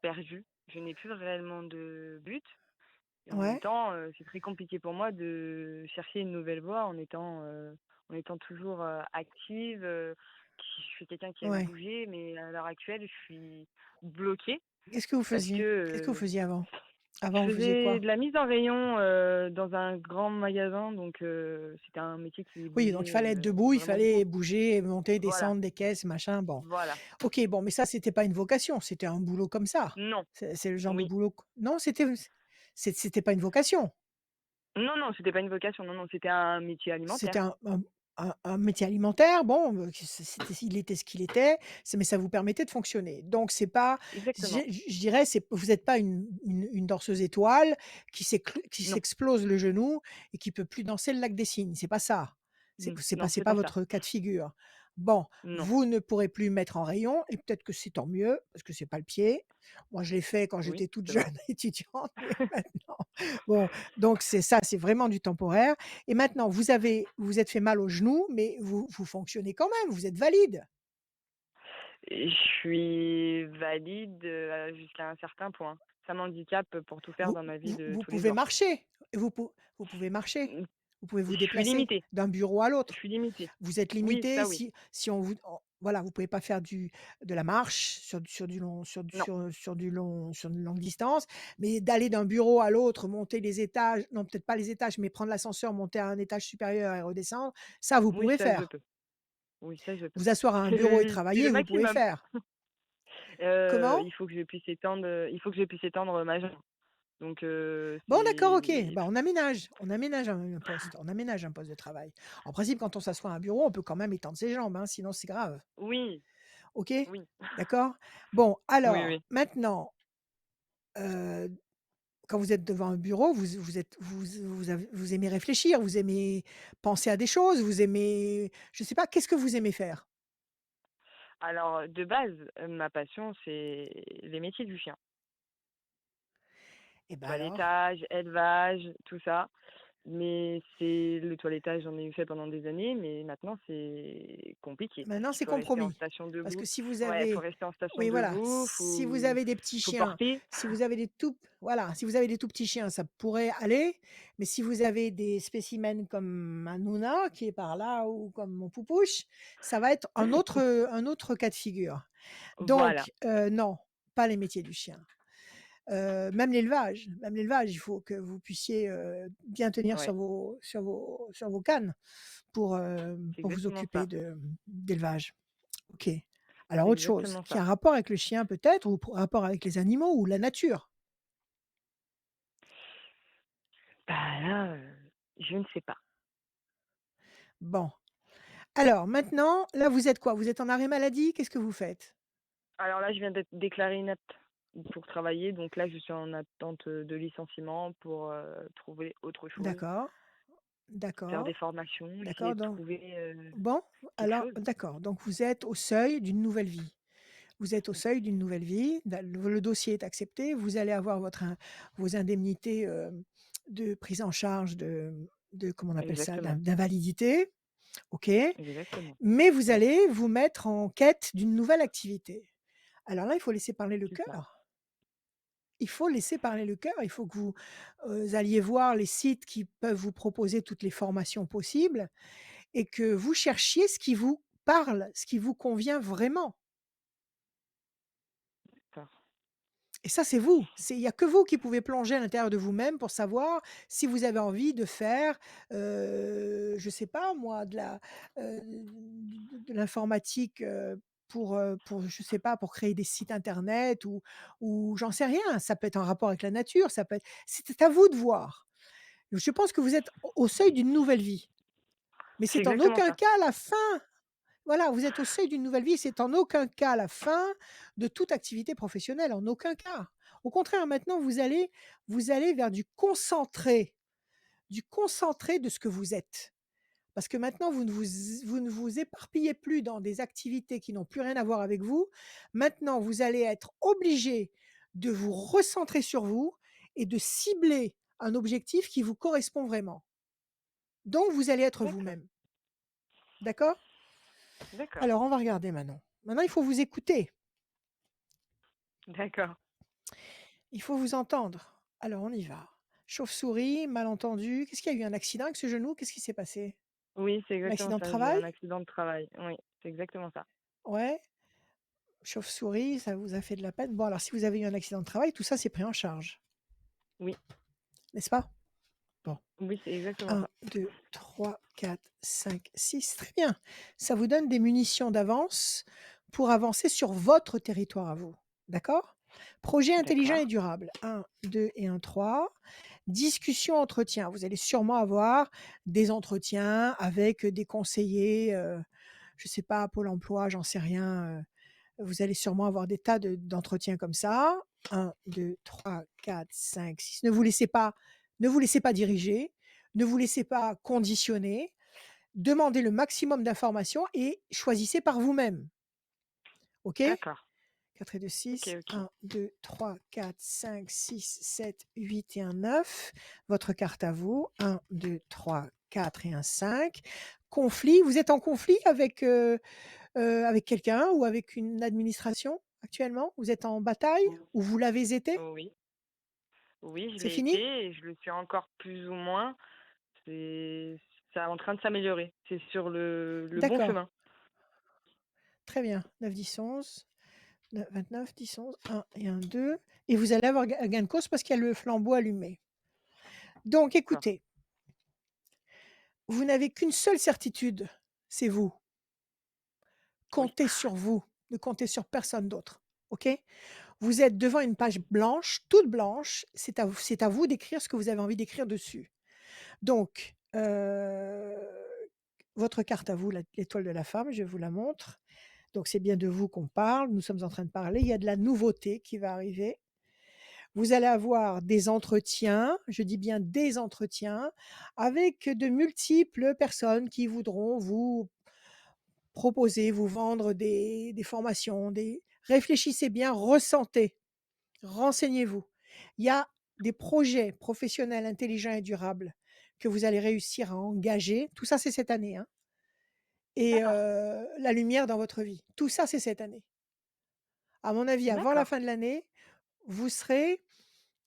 perdue. Je n'ai plus réellement de but et en même ouais, temps, c'est très compliqué pour moi de chercher une nouvelle voie en étant toujours, active, je suis quelqu'un qui aime ouais. bouger, mais à l'heure actuelle, je suis bloquée Qu'est-ce que vous parce que, faisiez? Qu'est-ce que vous faisiez avant? je Avant, vous faisiez faisais quoi? de la mise en rayon, dans un grand magasin, donc c'était un métier qui Oui, donc il bougeait, fallait être debout, il vraiment fallait beaucoup. bouger, monter, Voilà, descendre des caisses, machin, bon. voilà. OK, bon, mais ça, c'était pas une vocation, c'était un boulot comme ça. Non, C'est le genre de oui. boulot q non, c'était pas une vocation? Non, non, c'était pas une vocation, non, non, c'était un métier C'était alimentaire. un métier alimentaire, bon, il était ce qu'il était, mais ça vous permettait de fonctionner. Donc c'est pas Exactement. je dirais, vous êtes pas une danseuse étoile qui Non, s'explose le genou et qui peut plus danser le lac des Cygnes, c'est pas ça. non, C'est c'est pas pas ça. votre cas de figure. Bon, Non. vous ne pourrez plus mettre en rayon et peut-être que c'est tant mieux parce que c'est pas le pied. Moi, je l'ai fait quand Oui, j'étais toute c'est jeune vrai. étudiante, mais maintenant bon, donc c'est vraiment du temporaire. Et maintenant, vous êtes fait mal au genou, mais vous fonctionnez quand même, vous êtes valide. Et je suis valide, jusqu'à un certain point. Ça m'handicape pour tout faire dans ma vie de Vous tous les pouvez jours. marcher, vous pouvez marcher, Mmh, vous pouvez je vous suis déplacer limitée, d'un bureau à je l'autre. suis limitée. Vous êtes Oui, limité ça oui. si on vous voilà, vous pouvez pas faire de la marche sur du long Non, sur une longue distance, mais d'aller d'un bureau à l'autre, monter les étages non, peut-être pas les étages, mais prendre l'ascenseur, monter à un étage supérieur et redescendre, ça vous oui, pouvez ça je faire. peux. Oui, ça je peux. Vous asseoir à un bureau et C'est travailler, le vous pouvez maximum. faire. Comment? Il faut que je puisse étendre ma jambe. Donc Bon d'accord, OK. c'est Bah, on aménage un poste, on aménage un poste de travail. En principe, quand on s'assoit à un bureau, on peut quand même étendre ses jambes, hein, sinon c'est grave. oui, OK? oui, D'accord? Bon, oui, alors oui. maintenant, heu, quand vous êtes devant un bureau, vous aimez réfléchir, vous aimez penser à des choses, vous aimez je sais pas, qu'est-ce que vous aimez faire? Alors de base, ma passion, c'est les métiers du chien. Et ben alors? Toilettage, élevage, tout ça. Mais c'est le toilettage, j'en ai eu fait pendant des années, mais maintenant c'est compliqué parce Maintenant, qu'il c'est faut rester en compromis. station Parce que debout. si vous Ouais, il faut avez rester en station oui, voilà, debout, si vous avez des petits faut chiens, porter. si vous avez si vous avez des tout petits chiens, ça pourrait aller, mais si vous avez des spécimens comme Hanouna qui est par là ou comme mon Poupouche, ça va être un autre cas de figure. Voilà, Donc non, pas les métiers du chien. Même l'élevage, il faut que vous puissiez, bien tenir ouais, sur vos cannes c'est pour vous exactement occuper ça. d'élevage. OK. Alors C'est autre chose, exactement qui a ça. un rapport avec le chien peut-être ou rapport avec les animaux ou la nature? Bah là, je ne sais pas. Bon. Alors maintenant, là vous êtes quoi? Vous êtes en arrêt maladie? Qu'est-ce que vous faites? Alors là, je viens d'être déclarée inapte pour travailler, donc là, je suis en attente, de licenciement pour, trouver autre chose, D'accord, faire d'accord, des formations, essayer d'accord de donc trouver, bon, quelque alors chose. d'accord, donc vous êtes au seuil d'une nouvelle vie. Vous êtes au seuil d'une nouvelle vie, le dossier est accepté, vous allez avoir vos indemnités de prise en charge comment on appelle ça, Exactement, d'invalidité, ok, exactement. mais vous Oui, allez vous mettre en quête d'une nouvelle activité. Alors là, il faut laisser parler le c'est ça. cœur. Il faut laisser parler le cœur. Il faut que vous alliez voir les sites qui peuvent vous proposer toutes les formations possibles et que vous cherchiez ce qui vous parle, ce qui vous convient vraiment. D'accord. Et ça, c'est vous. Il n'y a que vous qui pouvez plonger à l'intérieur de vous-même pour savoir si vous avez envie de faire, je ne sais pas moi, de l'informatique, pour je sais pas, pour créer des sites internet ou j'en sais rien. Ça peut être en rapport avec la nature, ça peut être c'est à vous de voir. Je pense que vous êtes au seuil d'une nouvelle vie, mais C'est c'est en exactement aucun ça. cas la fin. Voilà, vous êtes au seuil d'une nouvelle vie, c'est en aucun cas la fin de toute activité professionnelle, en aucun cas. Au contraire, maintenant, vous allez vers du concentré de ce que vous êtes. Parce que maintenant, vous ne vous éparpillez plus dans des activités qui n'ont plus rien à voir avec vous. Maintenant, vous allez être obligé de vous recentrer sur vous et de cibler un objectif qui vous correspond vraiment. Donc, vous allez être D'accord, vous-même. D'accord? d'accord, Alors, on va regarder maintenant. Maintenant, il faut vous écouter. d'accord. Il faut vous entendre. Alors, on y va. Chauve-souris, malentendu. Qu'est-ce qu'il y a eu? Un accident avec ce genou? Qu'est-ce qui s'est passé? Oui, c'est Un exactement accident de ça. J'ai eu travail? un accident de travail. Oui, c'est exactement ça. Ouais. Chauve-souris, ça vous a fait de la peine. Bon, alors, si vous avez eu un accident de travail, tout ça, c'est pris en charge, Oui, n'est-ce pas? Bon. oui, c'est exactement Un, ça. 2, 3, 4, 5, 6. Très bien. Ça vous donne des munitions d'avance pour avancer sur votre territoire à vous. D'accord? Projet intelligent D'accord. et durable. Un, 2 et un 3. Discussion, entretien. Vous allez sûrement avoir des entretiens avec des conseillers, je sais pas, Pôle emploi, j'en sais rien. Vous allez sûrement avoir des tas d'entretiens comme ça. Un, 2, 3, 4, 5, 6. Ne vous laissez pas diriger. Ne vous laissez pas conditionner. Demandez le maximum d'informations et choisissez par vous-même. OK? D'accord. 4 et 2, Ok, 6. ok. 1, 2, 3, 4, 5, 6, 7, 8 et un 9. Votre carte à vous. 1, 2, 3, 4 et un 5. Conflit. Vous êtes en conflit avec quelqu'un ou avec une administration actuellement? Vous êtes en bataille Oh, ou vous l'avez été? oui, oui, je C'est l'ai été fini? et je le suis encore plus ou moins. C'est ça est en train de s'améliorer. C'est sur le bon D'accord, chemin. très bien. 9, 10, 11, 29, 10, 11, 1 et un 2. Et vous allez avoir gain de cause parce qu'il y a le flambeau allumé. Donc D'accord. écoutez, vous n'avez qu'une seule certitude, c'est vous. Oui. Comptez sur vous, ne comptez sur personne d'autre. OK? Vous êtes devant une page blanche, toute blanche, c'est à vous d'écrire ce que vous avez envie d'écrire dessus. Donc, votre carte à vous, l'étoile de la femme, je vous la montre. Donc c'est bien de vous qu'on parle, nous sommes en train de parler, il y a de la nouveauté qui va arriver. Vous allez avoir des entretiens, je dis bien des entretiens, avec de multiples personnes qui voudront vous proposer, vous vendre des formations, réfléchissez bien, ressentez, renseignez-vous. Il y a des projets professionnels intelligents et durables que vous allez réussir à engager. Tout ça, c'est cette année, hein, et D'accord. la lumière dans votre vie. Tout ça, c'est cette année. À mon avis, avant la D'accord. fin de l'année, vous serez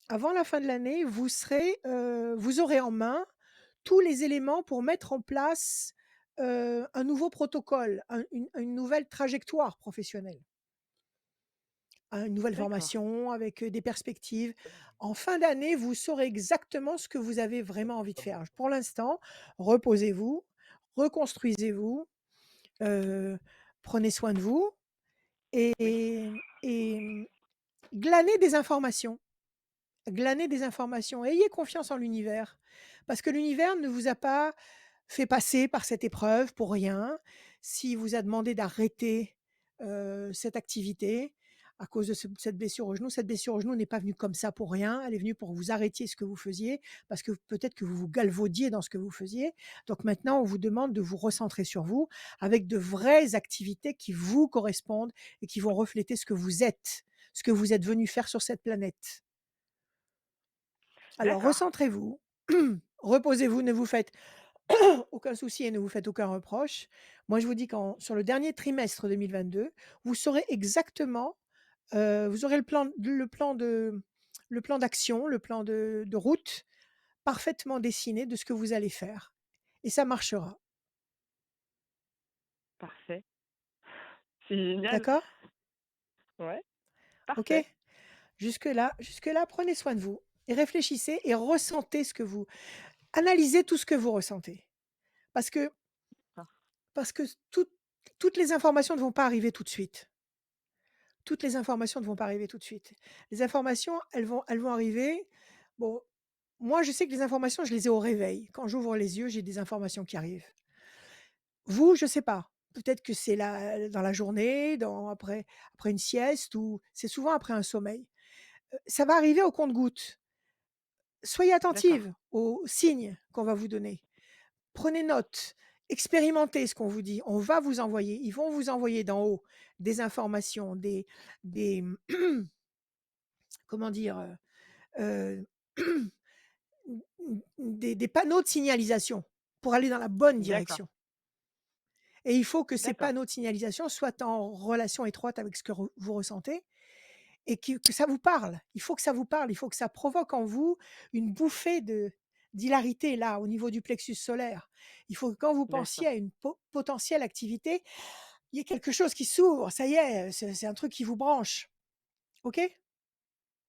avant la fin de l'année, vous aurez en main tous les éléments pour mettre en place, un nouveau protocole, une nouvelle trajectoire professionnelle, hein, une nouvelle D'accord. formation avec, des perspectives. En fin d'année, vous saurez exactement ce que vous avez vraiment envie de faire. Pour l'instant, reposez-vous, reconstruisez-vous, heu, prenez soin de vous Oui. et glanez des informations. Glanez des informations. Ayez confiance en l'univers, parce que l'univers ne vous a pas fait passer par cette épreuve pour rien. S'il vous a demandé d'arrêter, cette activité à cause de cette blessure au genou, cette blessure au genou n'est pas venue comme ça pour rien. Elle est venue pour que vous arrêtiez ce que vous faisiez, parce que peut-être que vous vous galvaudiez dans ce que vous faisiez. Donc maintenant, on vous demande de vous recentrer sur vous, avec de vraies activités qui vous correspondent et qui vont refléter ce que vous êtes venu faire sur cette planète. Alors D'accord. recentrez-vous, reposez-vous, ne vous faites aucun souci et ne vous faites aucun reproche. Moi, je vous dis sur le dernier trimestre 2022, vous saurez exactement, vous aurez le plan d'action, le plan de route parfaitement dessiné de ce que vous allez faire et ça marchera. Parfait. C'est génial. D'accord? Ouais, OK? parfait. Jusque-là, prenez soin de vous et réfléchissez et ressentez analysez tout ce que vous ressentez. Parce que, Ah, parce que toutes les informations ne vont pas arriver tout de suite. Toutes les informations ne vont pas arriver tout de suite. Les informations, elles vont arriver. Bon, moi, je sais que les informations, je les ai au réveil. Quand j'ouvre les yeux, j'ai des informations qui arrivent. Vous, je sais pas. Peut-être que c'est dans la journée, après une sieste, ou c'est souvent après un sommeil. Ça va arriver au compte-gouttes. Soyez d'accord, attentive aux signes qu'on va vous donner. Prenez note, expérimentez ce qu'on vous dit. Ils vont vous envoyer d'en haut des informations, des comment dire, heu, des panneaux de signalisation pour aller dans la bonne d'accord, direction. Et il faut que ces d'accord, panneaux de signalisation soient en relation étroite avec ce que vous ressentez et que ça vous parle. Il faut que ça vous parle, il faut que ça provoque en vous une bouffée d'hilarité là, au niveau du plexus solaire. Il faut que quand vous d'accord. pensiez à une potentielle activité, il y ait quelque chose qui s'ouvre. Ça y est, c'est un truc qui vous branche. OK?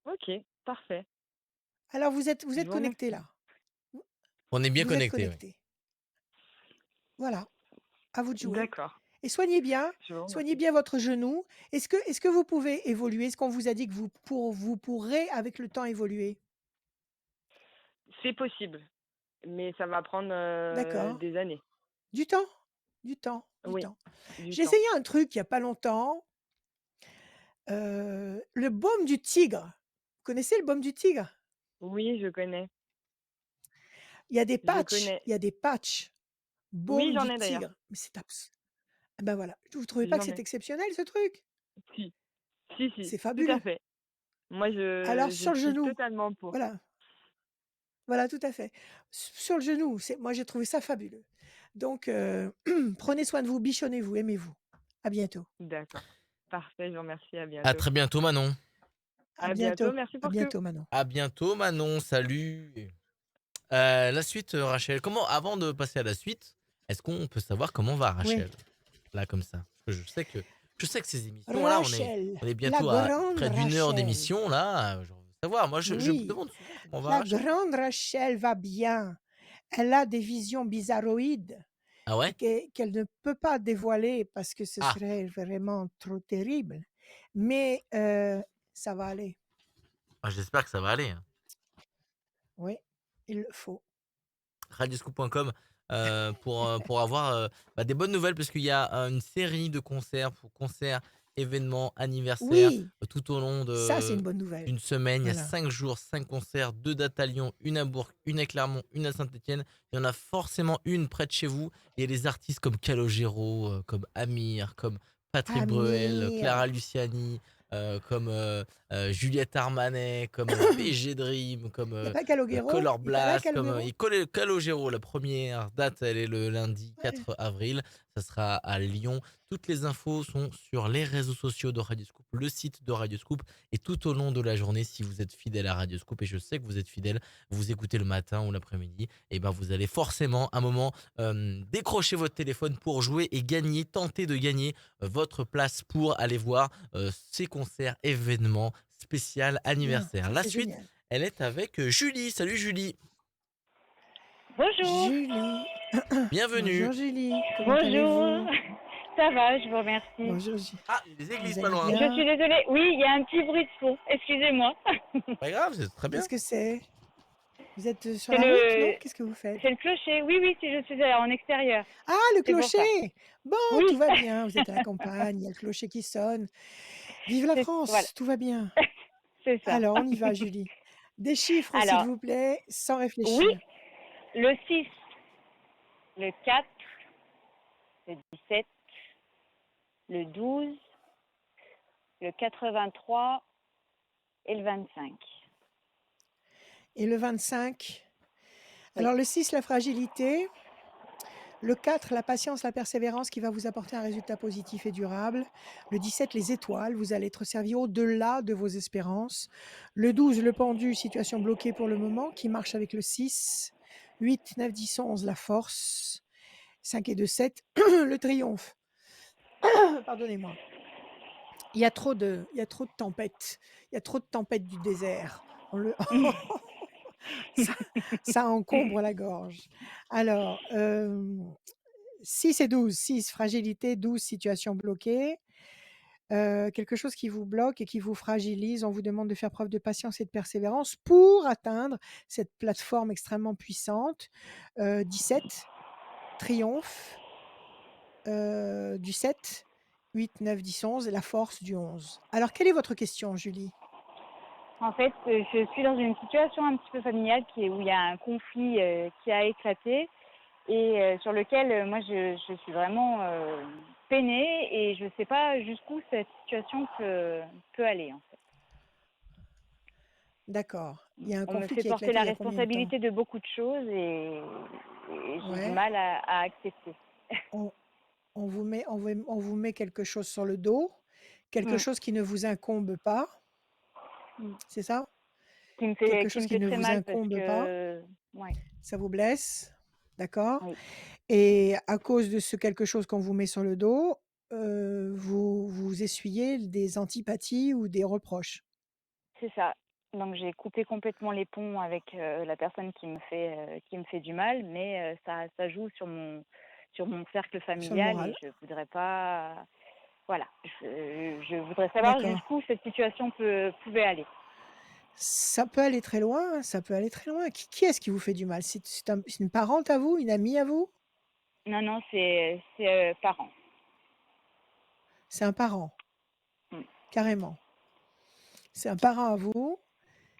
Ok, parfait. Alors vous Je êtes vous connectés remercie. là. Vous On est bien vous êtes connectés, oui. connectés. Voilà, à vous de jouer. D'accord, Et je vous soignez remercie. bien votre genou. Est-ce que vous pouvez évoluer? Est-ce qu'on vous a dit que vous pourrez avec le temps évoluer? C'est possible, mais ça va prendre D'accord. des années. Du temps? Du temps, du Oui, temps. du J'ai temps. essayé un truc il y a pas longtemps, le baume du tigre. Vous connaissez le baume du tigre? Oui, je connais. Je connais. Il y a des patchs, Oui, baume j'en du ai d'ailleurs. tigre, mais ah ben voilà. Vous trouvez pas que J'en c'est ai. exceptionnel ce truc? Si, si, si, C'est tout à fabuleux. fait. Moi, Alors je sur le suis genou, totalement pour. voilà, voilà tout à fait. Sur le genou, moi j'ai trouvé ça fabuleux. Donc prenez soin de vous, bichonnez-vous, aimez-vous. À bientôt. D'accord. Parfait, je vous remercie. À À bientôt. très bientôt, Manon. À bientôt. Merci À pour tout. bientôt Manon. À bientôt, Manon. Salut. La suite, Rachel. Avant de passer à la suite, est-ce qu'on peut savoir comment va Oui. Rachel? Là, comme ça. Parce que je sais que ces émissions-là, Rachel, on est la bientôt à grande près d'une heure Rachel. d'émission, là. Je veux savoir. Moi, je me Oui, demande souvent comment va la Rachel. grande Rachel va bien. Elle a des visions bizarroïdes Ah ouais? qu'elle ne peut pas dévoiler parce que ce Ah, serait vraiment trop terrible. Mais ça va aller. j'espère que ça va aller, hein. Oui, il le faut. Radioscoop.com pour avoir des bonnes nouvelles parce qu'il y a une série de concerts, événements, anniversaires Oui, tout au long ça c'est une bonne nouvelle. d'une semaine. Il y a Voilà. 5 jours, 5 concerts, 2 dates à Lyon, une à Bourg, une à Clermont, une à Saint-Etienne. Il y en a forcément une près de chez vous. Il y a des artistes comme Calogero, comme Amir, comme Patrick Bruel, Amir, Clara Luciani, comme Juliette Armanet, comme VG Dream, comme il n'y a pas Calogero? Color Il n'est pas là, Blast, comme Calogero? Calogero. La première date, elle est le lundi Ouais. 4 avril. Ça sera à Lyon. Toutes les infos sont sur les réseaux sociaux de Radioscoop, le site de Radioscoop. Et tout au long de la journée, si vous êtes fidèle à Radioscoop, et je sais que vous êtes fidèle, vous écoutez le matin ou l'après-midi, et ben vous allez forcément un moment décrocher votre téléphone pour jouer et gagner, tenter de gagner votre place pour aller voir ces concerts, événements spécial C'est bien, anniversaire. ça La c'est suite, génial. elle est avec Julie. Salut Julie, Bonjour. Julie. bienvenue. Bonjour Julie, comment Bonjour. allez-vous? Ça va, je vous remercie. Bonjour, Ah, il y a des églises vous pas allez loin. Je suis bien? désolée. Oui, il y a un petit bruit de fond. Excusez-moi. Pas grave, c'est très bien. Qu'est-ce que c'est? Vous êtes sur C'est la route, non? le, Qu'est-ce que vous faites? c'est le clocher. Oui, oui, si je suis en extérieur. Ah, le C'est pour ça. clocher! Bon, Oui, tout va bien, vous êtes à la campagne, il y a le clocher qui sonne. Vive la voilà, France, tout va bien. c'est ça. Alors, on y va, Julie. Des chiffres, s'il Alors, vous plaît, sans oui, réfléchir. le 6, le 4, le 17, le 12, le 83 et le 25. Et le 25? Oui. Alors, le 6, la fragilité. Le 4, la patience, la persévérance qui va vous apporter un résultat positif et durable. Le 17, les étoiles, vous allez être servi au-delà de vos espérances. Le 12, le pendu, situation bloquée pour le moment, qui marche avec le 6. 8, 9, 10, 11, la force. 5 et 2, 7, le triomphe. Pardonnez-moi. il y a trop de tempêtes. Il y a trop de tempêtes du désert. On le ça ça encombre la gorge. Alors, 6 et 12, 6 fragilité, 12 situation bloquée. Quelque chose qui vous bloque et qui vous fragilise. On vous demande de faire preuve de patience et de persévérance pour atteindre cette plateforme extrêmement puissante. 17, triomphe, du 7, 8, 9, 10, 11 et la force du 11. Alors quelle est votre question, Julie? En fait, je suis dans une situation un petit peu familiale où il y a un conflit qui a éclaté et sur lequel moi je suis vraiment peinée et je ne sais pas jusqu'où cette situation peut aller en fait. D'accord. Il y a un On me conflit fait qui a porter éclaté la il y a combien de temps? responsabilité de beaucoup de choses et j'ai du Ouais. mal à accepter. On on vous met quelque chose sur le dos, quelque Mm, chose qui ne vous incombe pas, mm. c'est ça? Qui me Quelque qui chose me qui fait ne très vous mal parce incombe pas, que ouais, ça vous blesse, d'accord? oui, Et à cause de ce quelque chose qu'on vous met sur le dos, vous essuyez des antipathies ou des reproches. c'est ça. Donc j'ai coupé complètement les ponts avec la personne qui me fait du mal, mais ça joue sur mon cercle Sur le familial et moral, je voudrais pas. Voilà, je voudrais savoir d'accord. jusqu'où cette situation pouvait aller. Ça peut aller très loin, ça peut aller très loin. Qui est-ce qui vous fait du mal? C'est une parente à vous? Une amie à vous? Non, non, c'est parents. C'est un parent, Mm. carrément. C'est un parent à vous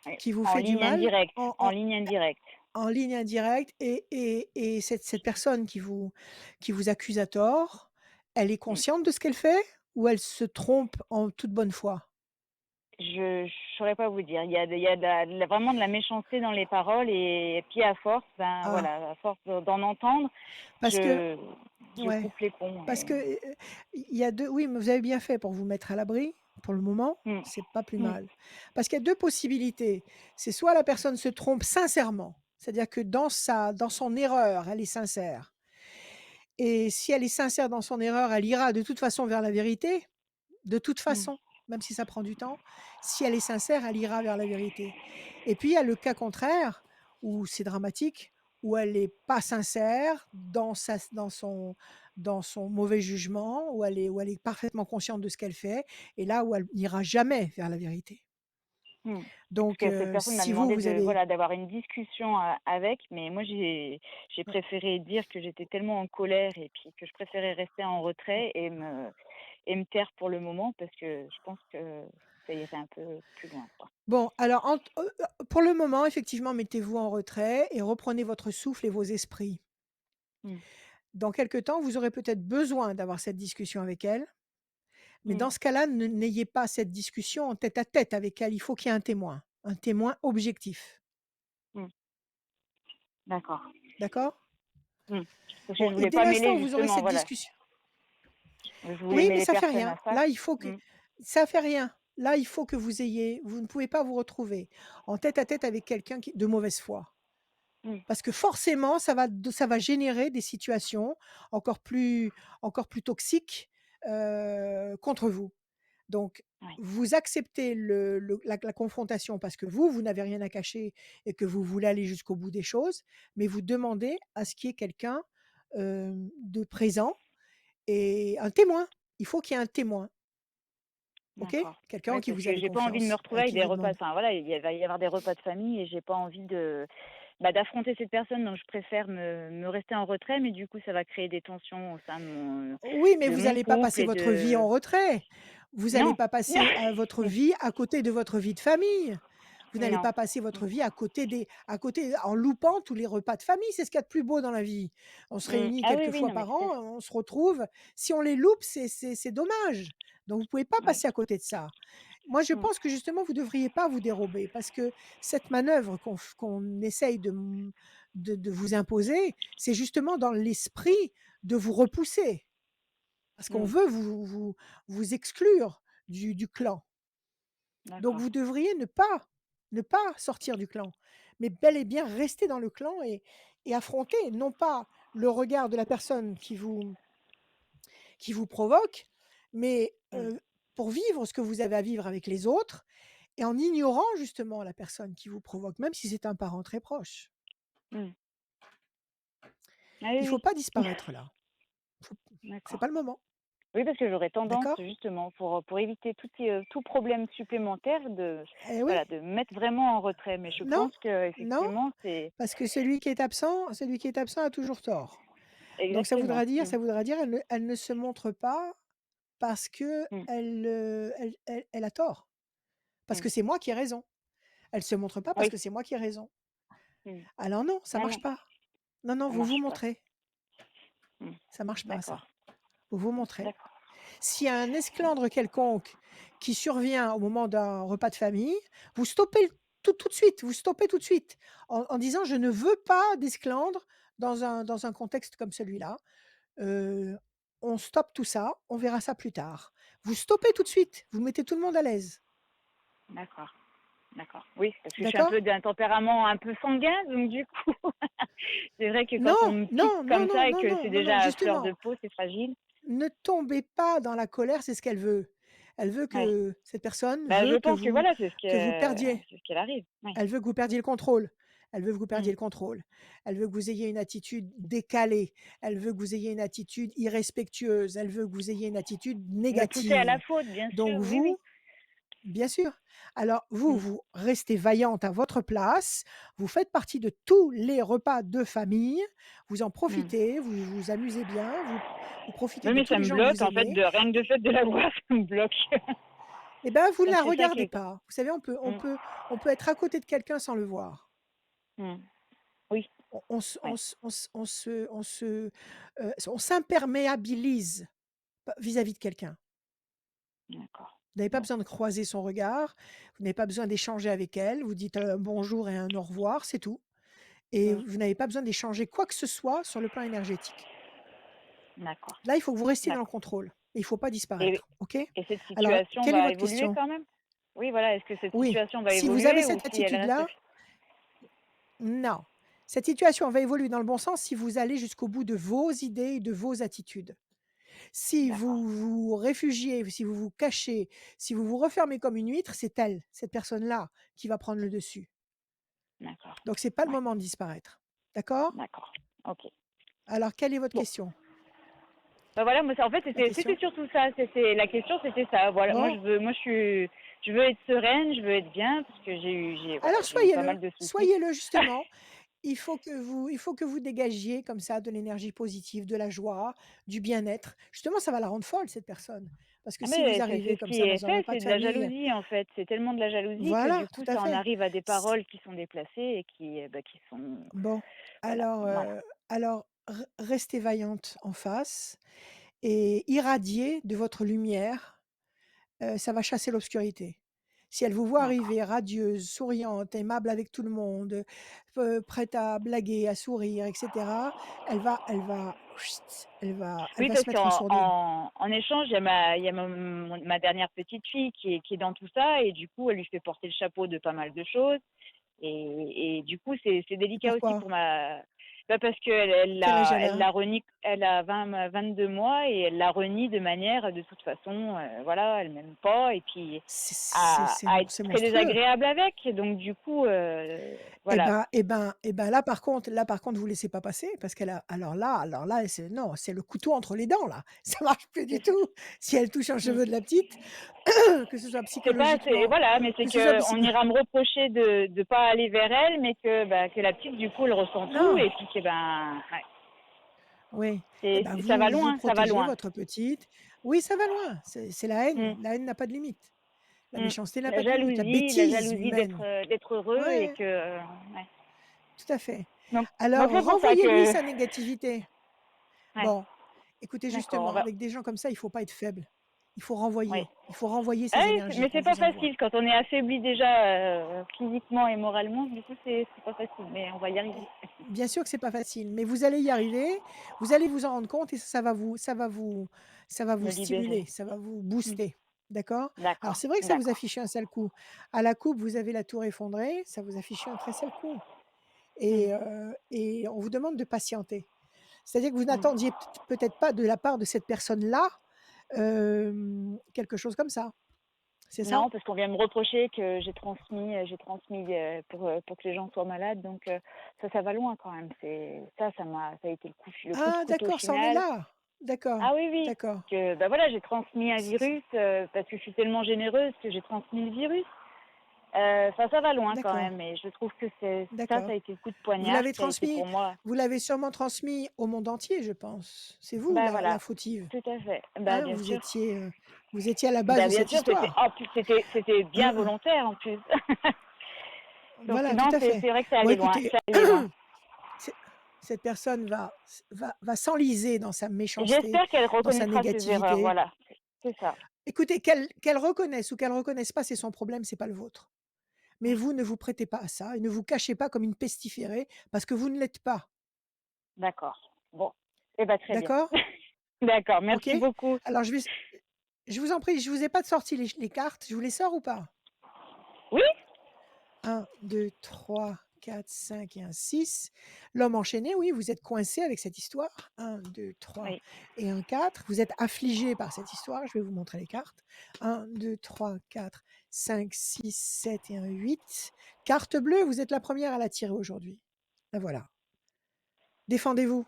Ouais. qui vous En fait du ligne mal indirecte, en en ligne indirecte. en ligne indirecte et cette personne qui vous accuse à tort, elle est Mm. consciente de ce qu'elle fait ou elle se trompe en toute bonne foi? Je saurais pas vous dire. Il y a vraiment de la méchanceté dans les paroles et puis à force, ben Ah, voilà, à force d'en entendre, parce que je, je ouais, coupe les ponts. parce que, il y a 2 oui, mais vous avez bien fait pour vous mettre à l'abri, pour le moment, Mm, c'est pas plus mm, mal. Parce qu'il y a 2 possibilités. C'est soit la personne se trompe sincèrement, c'est-à-dire que dans son erreur, elle est sincère et si elle est sincère dans son erreur, elle ira de toute façon vers la vérité. De toute mm, façon, même si ça prend du temps, si elle est sincère, elle ira vers la vérité. Et puis il y a le cas contraire où c'est dramatique, où elle est pas sincère dans son mauvais jugement, où elle est parfaitement consciente de ce qu'elle fait et là où elle n'ira jamais vers la vérité. mm. Parce Donc que cette personne m'a si vous, demandé vous avez voilà, d'avoir une discussion avec, mais moi j'ai ouais, préféré dire que j'étais tellement en colère et puis que je préférais rester en ouais. retrait et me taire pour le moment parce que je pense que ça irait un peu plus loin, quoi. Bon, alors pour le moment, effectivement, mettez-vous en retrait et reprenez votre souffle et vos esprits. Mm, Dans quelque temps, vous aurez peut-être besoin d'avoir cette discussion avec elle. Mais mm, dans ce cas-là, n'ayez pas cette discussion en tête à tête avec elle. Il faut qu'il y ait un témoin objectif. mm. D'accord. D'accord? Mm. Parce que Bon, je et voulais dès pas l'instant mêler où vous aurez justement, cette voilà. discussion, Je voulais oui, mais mêler ça fait personne à rien. ça. Là, il faut que Mm, ça fait rien. Là, il faut que vous ne pouvez pas vous retrouver en tête à tête avec quelqu'un qui de mauvaise foi. mm, Parce que forcément, ça va générer des situations encore plus encore plus toxiques, contre vous. Donc, ouais. vous acceptez la confrontation parce que vous n'avez rien à cacher et que vous voulez aller jusqu'au bout des choses, mais vous demandez à ce qu'il y ait quelqu'un, de présent et un témoin. Il faut qu'il y ait un témoin, OK? D'accord. Quelqu'un en Ouais, qui parce vous que avez j'ai pas envie de me confiance, retrouver à avec qui des vous repas. demandez Enfin voilà, il va y avoir des repas de famille et j'ai pas envie d'affronter cette personne, donc je préfère me rester en retrait, mais du coup ça va créer des tensions au sein oui, mais de vous mon n'allez pas couple passer et votre vie de en retrait. Vous n'allez non. pas passer, votre vie à côté de votre vie de famille. Vous n'allez Non. pas passer votre vie à côté en loupant tous les repas de famille, c'est ce qu'il y a de plus beau dans la vie. On se réunit Ah oui, quelques oui, fois non, mais par tout à an, fait. on se retrouve. Si on les loupe, c'est dommage. Donc vous pouvez pas Oui. passer à côté de ça. Moi, je Mm, pense que justement, vous devriez pas vous dérober parce que cette manœuvre qu'on essaye de vous imposer, c'est justement dans l'esprit de vous repousser. Parce qu'on mm, veut vous exclure du clan. Donc d'accord. vous devriez ne pas sortir du clan, mais bel et bien rester dans le clan et affronter non pas le regard de la personne qui vous provoque, mais Mm, pour vivre ce que vous avez à vivre avec les autres et en ignorant justement la personne qui vous provoque, même si c'est un parent très proche. Mmh. Ah Il faut oui, pas oui. disparaître là. Faut c'est D'accord. pas le moment, Oui, parce que j'aurais tendance d'accord? justement pour éviter tout problème supplémentaire Eh oui, voilà, de me mettre vraiment en retrait. Mais je non, pense que non, effectivement c'est parce que celui qui est absent a toujours tort. Donc exactement. ça voudra dire elle ne se montre pas parce qu'elle, Mmh. elle a tort, parce Mmh. que c'est moi qui ai raison. Elle se montre pas parce Oui. que c'est moi qui ai raison. Mmh. Alors non, ça Non, marche non, pas. Non, non, ça vous vous marche pas. montrez. Mmh. Ça marche pas ça. D'accord, Vous vous montrez. d'accord. S'il y a un esclandre quelconque qui survient au moment d'un repas de famille, vous stoppez tout de suite, vous stoppez tout de suite en disant: «Je ne veux pas d'esclandre dans un contexte comme celui-là. Heu, on stoppe tout ça, on verra ça plus tard». Vous stoppez tout de suite, vous mettez tout le monde à l'aise. D'accord, d'accord. Oui, parce que je suis un D'accord? peu d'un tempérament un peu sanguin, donc du coup, c'est vrai que quand Non, on me pique non, non, comme non, ça et non, que c'est non, non, non, déjà à fleur de justement, peau, c'est fragile. ne tombez pas dans la colère, c'est ce qu'elle veut. Elle veut Ouais. que cette personne Bah, je veut pense que voilà, que vous perdiez. c'est ce qu'elle arrive. Ouais. Elle veut que vous perdiez le contrôle. Elle veut que vous Mmh. perdiez le contrôle. Elle veut que vous ayez une attitude décalée. Elle veut que vous ayez une attitude irrespectueuse. Elle veut que vous ayez une attitude Me pousser à la négative. faute, bien Donc sûr, oui, oui. vous, bien sûr. Alors vous, Mmh. vous restez vaillante à votre place. Vous faites partie de tous les repas de famille. Vous en Mmh. profitez, vous vous amusez bien, vous profitez Oui, de mais tous ça les me gens que bloque vous en fait aimez. de rien que de fait de la voir, ça me bloque. Eh ben, vous ne Donc la c'est ça qui regardez est pas. Vous savez, mmh. on peut être à côté de quelqu'un sans le voir. Mmh. Oui, ouais, On s'imperméabilise vis-à-vis de quelqu'un. d'accord. Vous n'avez pas Bon. besoin de croiser son regard, vous n'avez pas besoin d'échanger avec elle, vous dites un bonjour et un au revoir, c'est tout. Et Mmh. vous n'avez pas besoin d'échanger quoi que ce soit sur le plan énergétique. D'accord, Là, il faut que vous restiez dans le d'accord. contrôle. Il ne faut pas Et disparaître, OK? et cette Alors, situation quelle est va votre évoluer question? quand même? Oui, voilà, est-ce que cette Oui, situation va si vous avez évoluer ou cette si elle reste attitude-là, non. Cette situation va évoluer dans le bon sens si vous allez jusqu'au bout de vos idées et de vos attitudes. Si d'accord, vous vous réfugiez, si vous vous cachez, si vous vous refermez comme une huître, c'est elle, cette personne-là, qui va prendre le dessus. d'accord. Donc c'est pas le Ouais, moment de disparaître. D'accord? d'accord. OK. Alors quelle est votre Bon, question? bah, voilà, moi ça en fait La c'était question? surtout ça, c'était la question c'était ça. Voilà, Bon, je veux être sereine, je veux être bien parce que alors j'ai eu pas soyez-le, mal de soucis. soyez-le justement. Il faut que vous dégagiez comme ça de l'énergie positive, de la joie, du bien-être. Justement, ça va la rendre folle cette personne. Parce que Ah si vous mais c'est arrivez ce comme qui ça est dans un fait, repas c'est de de la famille, jalousie en fait. C'est tellement de la jalousie que voilà, du tout coup à ça en fait. arrive à des S paroles qui sont déplacées et qui sont Bon, voilà, alors, voilà. restez vaillante en face et irradiez de votre lumière, ça va chasser l'obscurité. Si elle vous voit D'accord. arriver radieuse, souriante, aimable avec tout le monde, prête à blaguer, à sourire et cetera, elle Oui, va parce se mettre en qu'en sourdine. en échange, il y a ma dernière petite fille qui est dans tout ça et du coup, elle lui fait porter le chapeau de pas mal de choses et du coup, c'est Et délicat aussi pourquoi? pour ma bah, parce Quel âge elle elle a? l'a renie elle a 22 mois et elle l'a renie de manière de toute façon, voilà, elle m'aime pas et puis à être C'est très monstrueux. désagréable avec donc du coup, Eh voilà. ben là par contre vous laissez pas passer parce qu'elle a alors là, c'est non, c'est le couteau entre les dents là, ça marche plus du C'est ça. tout. Si elle touche un Mmh. cheveu de la petite, que ce soit C'est pas c'est psychologiquement, voilà, mais c'est que ce soit que psy on ira me reprocher de pas aller vers elle, mais que la petite du coup elle ressent tout non, et puis que ben ouais, oui, eh ben ça va vous loin, ça va protégez loin. votre petite. Oui, ça va loin, c'est la haine. Mmh, La haine n'a pas de limite. La mmh. méchanceté n'a pas de limite. La La bêtise jalousie d'être, humaine. d'être heureux et Ouais, que ouais. tout à fait. Donc Alors c'est pour ça renvoyez-lui que sa négativité. ouais, Bon, écoutez d'accord, on justement, va avec des gens comme ça, il faut pas être faible. ouais. Il faut renvoyer Ah ces oui, énergies mais qu'on c'est pas vous envoie. facile quand on est affaibli déjà, physiquement et moralement, du coup c'est pas facile, mais on va y arriver. Bien sûr que c'est pas facile, mais vous allez y arriver, vous allez vous en rendre compte et ça va vous Me libérer. stimuler, ça va vous Mmh. booster. D'accord? Alors D'accord, c'est vrai que ça vous d'accord. affiche un sale coup. À la coupe, vous avez la tour effondrée, ça vous affiche un très sale coup Mmh, et on vous demande de patienter. C'est-à-dire que vous mmh. n'attendiez peut-être pas de la part de cette personne-là, quelque chose comme ça. C'est ça? Non, parce qu'on vient me reprocher que j'ai transmis pour que les gens soient malades. Donc ça va loin quand même. Ça a été le coup de Ah couteau d'accord, ça en est final. là? D'accord, Ah oui, oui. d'accord. Que bah voilà, j'ai transmis un C c virus parce que je suis tellement généreuse que j'ai transmis le virus. Enfin, ça va loin quand d'accord, même. Et je trouve que ça a d'accord. été le coup de Vous poignard l'avez qui a été transmis pour moi. vous l'avez sûrement transmis au monde entier, je pense. C'est vous Bah la voilà, fautive, tout à fait. Bah hein? bien sûr. Vous étiez à la base Bah de bien cette sûr, histoire. en plus c'était bien Hein, hein. volontaire en plus. Donc Voilà, tout non, à c'est fait. c'est vrai que ça Bon allait loin, écoutez, ça allait loin. c cette personne va s'enliser dans sa méchanceté, J'espère qu'elle dans sa reconnaîtra ses erreurs, négativité. voilà. C'est ça. Écoutez, qu'elle reconnaisse ou qu'elle reconnaisse pas, c'est son problème, c'est pas le vôtre. Mais vous, ne vous prêtez pas à ça et ne vous cachez pas comme une pestiférée parce que vous ne l'êtes pas. D'accord. Bon. Eh ben très bien. D'accord? D'accord, OK? merci beaucoup. Alors je vous en prie, je vous ai pas sorti les cartes, je vous les sors ou pas? Oui? 1, 2, 3, 4, 5 et un 6. L'homme enchaîné, oui, vous êtes coincé avec cette histoire. 1, 2, 3 Oui. et un 4. Vous êtes affligé par cette histoire. Je vais vous montrer les cartes. 1, 2, 3, 4, 5, 6, 7 et un 8. Carte bleue, vous êtes la première à la tirer aujourd'hui. La voilà. Défendez-vous.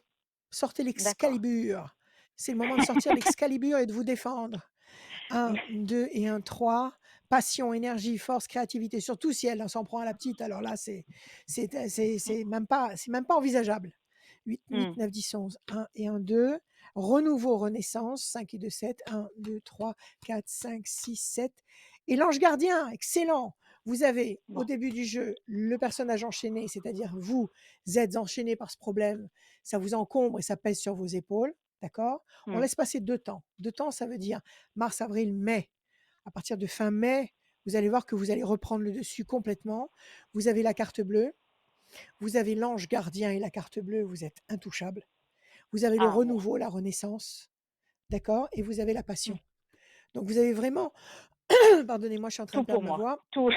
Sortez D'accord. l'Excalibur. C'est le moment de sortir l'Excalibur et de vous défendre. 1, 2 et un 3. Passion, énergie, force, créativité, surtout si elle s'en prend à la petite, alors là, c'est même pas envisageable. 8, 8, Hmm. 9, 10, 11. 1 et un 2. Renouveau, renaissance. 5 et 2, 7. 1, 2, 3, 4, 5, 6, 7. Et l'ange gardien, excellent. Vous avez au Bon. début du jeu le personnage enchaîné, c'est-à-dire vous êtes enchaîné par ce problème, ça vous encombre et ça pèse sur vos épaules. D'accord? On Hmm. laisse passer 2 temps. 2 temps, ça veut dire mars, avril, mai. À partir de fin mai, vous allez voir que vous allez reprendre le dessus complètement. Vous avez la carte bleue, vous avez l'ange gardien et la carte bleue, vous êtes intouchable. Vous avez le Ah bon. renouveau, la renaissance, d'accord? Et vous avez la Hmm. passion. Donc vous avez vraiment, pardonnez-moi, je suis en train Tout de pour perdre ma moi. voix. Tout.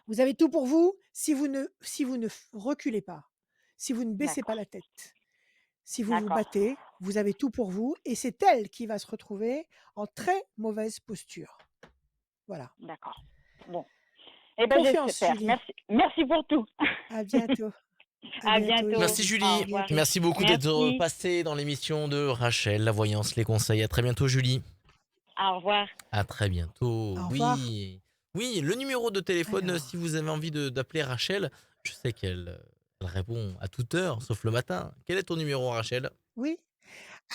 Vous avez tout pour vous si vous ne reculez pas, si vous ne baissez pas D'accord. la tête, si vous vous D'accord. battez, vous avez tout pour vous et c'est elle qui va se retrouver en très mauvaise posture. Voilà. D'accord. Bon. Eh ben Confiance, j'espère. Julie. Merci. Merci pour tout. À bientôt. À À bientôt, bientôt. Merci Julie. Au À Julie. revoir. bientôt. Merci beaucoup d'être Merci. passée dans l'émission de Rachel, la voyance, les conseils. À très bientôt Julie. Au revoir. À très bientôt. Au revoir. Oui. Oui, le numéro de téléphone, Alors, si vous avez envie d'appeler Rachel, je sais elle répond à toute heure, sauf le matin. Quel est ton numéro, Rachel? oui.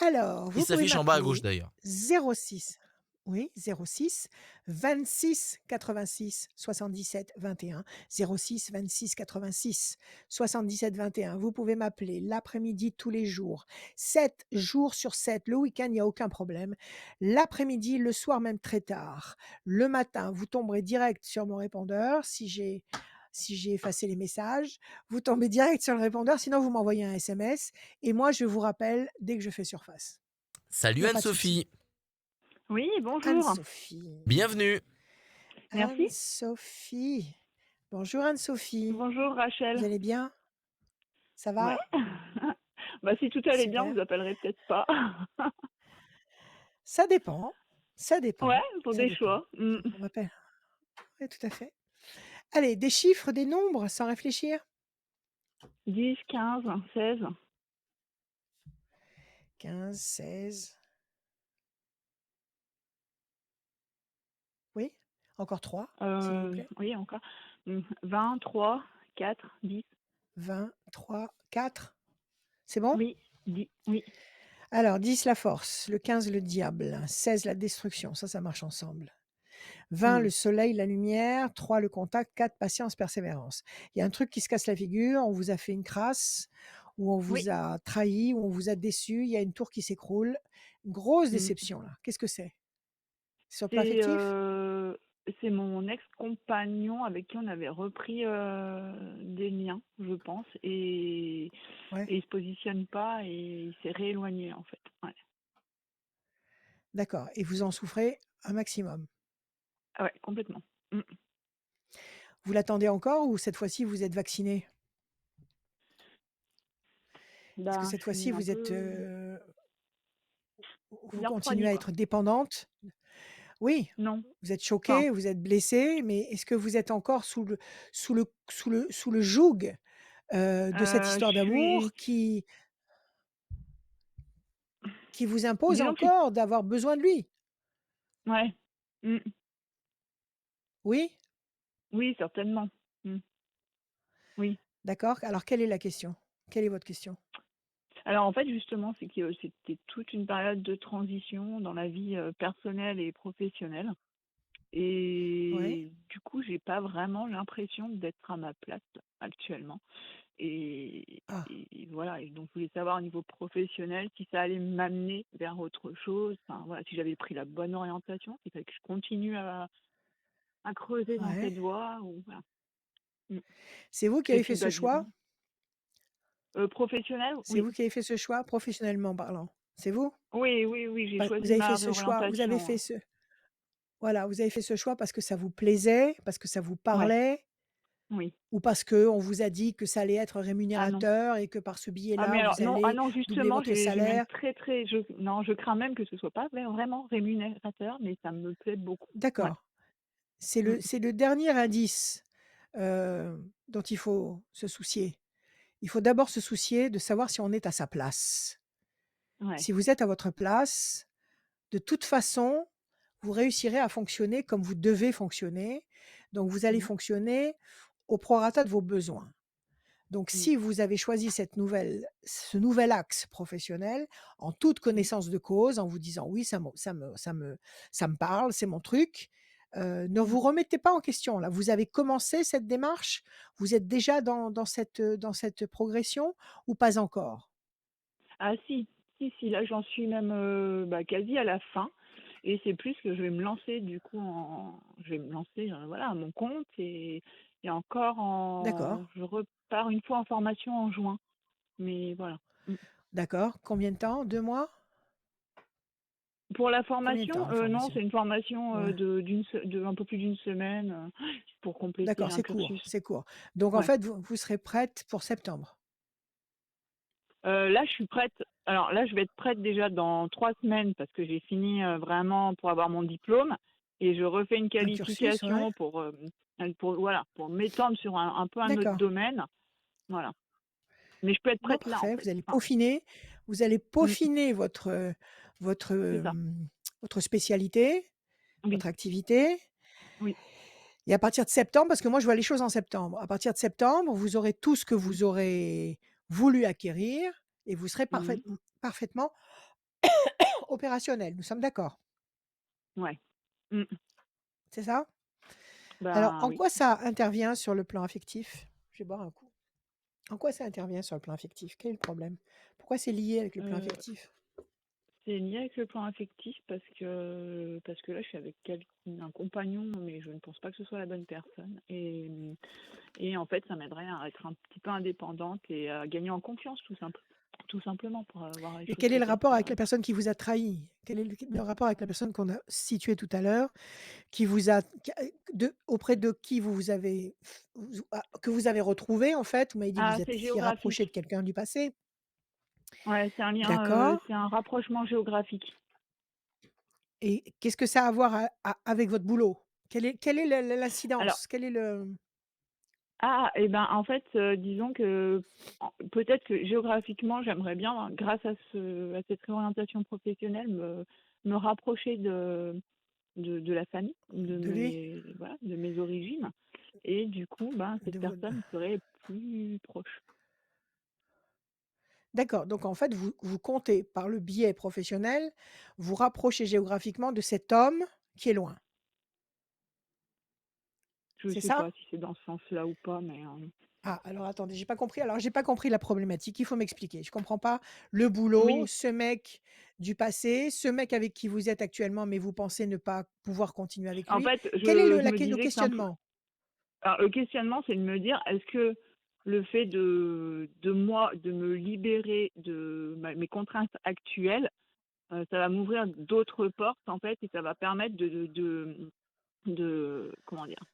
Alors, Il vous pouvez s'affiche en bas à gauche m'appeler d'ailleurs. 06, oui, 06 26 86 77 21. 06 26 86 77 21. Vous pouvez m'appeler l'après-midi tous les jours, 7 jours sur 7. Le week-end, il n'y a aucun problème. L'après-midi, le soir même très tard. Le matin, vous tomberez direct sur mon répondeur si j'ai effacé les messages. Vous tombez direct sur le répondeur, sinon vous m'envoyez un SMS et moi je vous rappelle dès que je fais surface. Il Salut n'y a pas de souci. Anne-Sophie. Oui, bonjour. Anne-Sophie. Bienvenue. Merci. Anne-Sophie. Bonjour Anne-Sophie. Bonjour Vous Rachel. allez bien? Ça Ouais. va? Bah si tout allait bien, Super. vous appellerez peut-être pas. Ça dépend. Ça Ouais, dépend. pour Ça des dépend. choix. Mm. On m'appelle. Oui, tout à fait. Allez, des chiffres, des nombres, sans réfléchir. 10, 15, 16. 15, 16. Oui? Encore 3, s'il vous plaît. Oui, encore. 20, 3, 4, 10. 20, 3, 4. C'est bon? Oui, 10. Oui. Alors, 10 la force, le 15 le diable, 16 la destruction, ça marche ensemble. 20 Mm. le soleil, la lumière, 3 le contact, 4 patience, persévérance. Il y a un truc qui se casse la figure, on vous a fait une crasse, ou on Oui. vous a trahi, ou on vous a déçu, il y a une tour qui s'écroule. Grosse Mm. déception là. Qu'est-ce que c'est? Sur le plan affectif? C'est mon ex-compagnon avec qui on avait repris des liens, je pense, et Ouais, il se positionne pas et il s'est rééloigné en fait. Ouais, d'accord. Et vous en souffrez un maximum. ah ouais, complètement. Mm. Vous l'attendez encore ou cette fois-ci vous êtes vacciné? Est-ce que Ben, cette je suis fois-ci un vous êtes... peu. vous bien continuez refroidi, à quoi. être dépendante? Oui, Non, vous êtes enfin, choquée, vous êtes blessée, mais est-ce que vous êtes encore sous le joug, de cette je histoire suis d'amour qui vous impose disons que je suis encore d'avoir besoin de lui? ouais. Mmh. Oui? Oui, certainement. Mmh. Oui. D'accord. Alors quelle est la question? Quelle est votre question? Alors en fait, justement, c'est que c'était toute une période de transition dans la vie, personnelle et professionnelle Ouais. et du coup, j'ai pas vraiment l'impression d'être à ma place actuellement et Ah, et voilà et donc je voulais savoir au niveau professionnel si ça allait m'amener vers autre chose, enfin voilà, si j'avais pris la bonne orientation, s'il fallait que je continue à creuser dans ouais. cette voie ou voilà. Mmh. C'est vous qui Et avez fait puis, ce bah, choix? professionnel, C'est oui. vous qui avez fait ce choix professionnellement parlant? C'est vous? Oui, oui, oui, j'ai Pas vous choisi avez fait ma ce choix, vous avez réorientation, fait ce voilà, vous avez fait ce choix parce que ça vous plaisait, parce que ça vous ouais, parlait oui. ou parce qu'on vous a dit que ça allait être Ah non. rémunérateur et que par ce Ah biais-là, mais alors vous non, ah allez non doubler justement, votre j'ai même salaire? très, très je crains même que ce soit pas vraiment rémunérateur, mais ça me plaît beaucoup. Ouais. D'accord. Mmh. C'est le dernier indice, dont il faut se soucier. Il faut d'abord se soucier de savoir si on est à sa place. Ouais. Si vous êtes à votre place, de toute façon, vous réussirez à fonctionner comme vous devez fonctionner. Donc vous allez Mmh. fonctionner au prorata de vos besoins. Donc Mmh. si vous avez choisi ce nouvel axe professionnel, en toute Mmh. connaissance de cause, en vous disant: «Oui, ça me parle, c'est mon truc», ne Mmh. vous remettez pas en question là. Vous avez commencé cette démarche? Vous êtes déjà dans cette progression ou pas encore? Ah si, si, si, là j'en suis même, bah, quasi à la fin et c'est plus que je vais me lancer du coup je vais me lancer, voilà, à mon compte et encore D'accord, je repars une fois en formation en juin, mais voilà. Mmh. d'accord. Combien de temps? 2 mois? Pour la Combien de temps formation, la non, formation? c'est une formation, Ouais. de un peu plus d'une semaine, pour compléter D'accord, un cursus. c'est court. Donc en Ouais. fait, vous serez prête pour septembre? Là, je suis prête. Alors là, je vais être prête déjà dans 3 semaines parce que j'ai fini, vraiment pour avoir mon diplôme et je refais une Un cursus, ouais. qualification pour voilà, pour m'étendre sur un peu un autre D'accord. domaine. Voilà. Mais je peux être Bon, prête là, en parfait, fait. Enfin, vous allez mmh, peaufiner votre, c'est ça. votre spécialité, Oui, votre activité oui. et à partir de septembre, parce que moi je vois les choses en septembre. À partir de septembre, vous aurez tout ce que Mmh. vous aurez voulu acquérir et vous serez Mmh. parfaitement opérationnel. Nous sommes d'accord, Ouais. Mmh. c'est ça? Alors, Ben en oui. quoi ça intervient sur le plan affectif? Je vais boire un coup. En quoi ça intervient sur le plan affectif? Quel est le problème? Pourquoi c'est lié avec le plan Heu affectif? C'est lié avec le plan affectif parce que là, je suis avec un compagnon, mais je ne pense pas que ce soit la bonne personne. Et en fait, ça m'aiderait à être un petit peu indépendante et à gagner en confiance, tout simplement, pour voir les Et choses quel est le peut-être. rapport avec la personne qui vous a trahi? Quel est le rapport avec la personne qu'on a située tout à l'heure, auprès de qui vous avez que vous avez retrouvé en fait? Vous m'avez dit que Ah, vous c'est étiez rapproché de géographique. quelqu'un du passé. Ouais, c'est un lien, D'accord. c'est un rapprochement géographique. Et qu'est-ce que ça a à voir avec votre boulot? Quelle est Alors, l'incidence? Quel est le et ben, en fait, disons que peut-être que géographiquement, j'aimerais bien, grâce à cette réorientation professionnelle, me rapprocher de la famille, de lui? de mes origines et du coup, ben, cette De vo personne serait plus proche. D'accord, donc en fait, vous comptez par le biais professionnel, vous rapprocher géographiquement de cet homme qui est loin, Je c'est sais ça? pas si c'est dans ce sens-là ou pas, mais Ah, alors attendez, j'ai pas compris. Alors j'ai pas compris la problématique, il faut m'expliquer. Je comprends pas le boulot, oui, ce mec du passé, ce mec avec qui vous êtes actuellement, mais vous pensez ne pas pouvoir continuer avec en lui. fait, Quel est je me le disais que questionnement? alors le questionnement, c'est de me dire: «Est-ce que le fait de me libérer de mes contraintes actuelles, ça va m'ouvrir d'autres portes, en fait, et ça va permettre comment dire?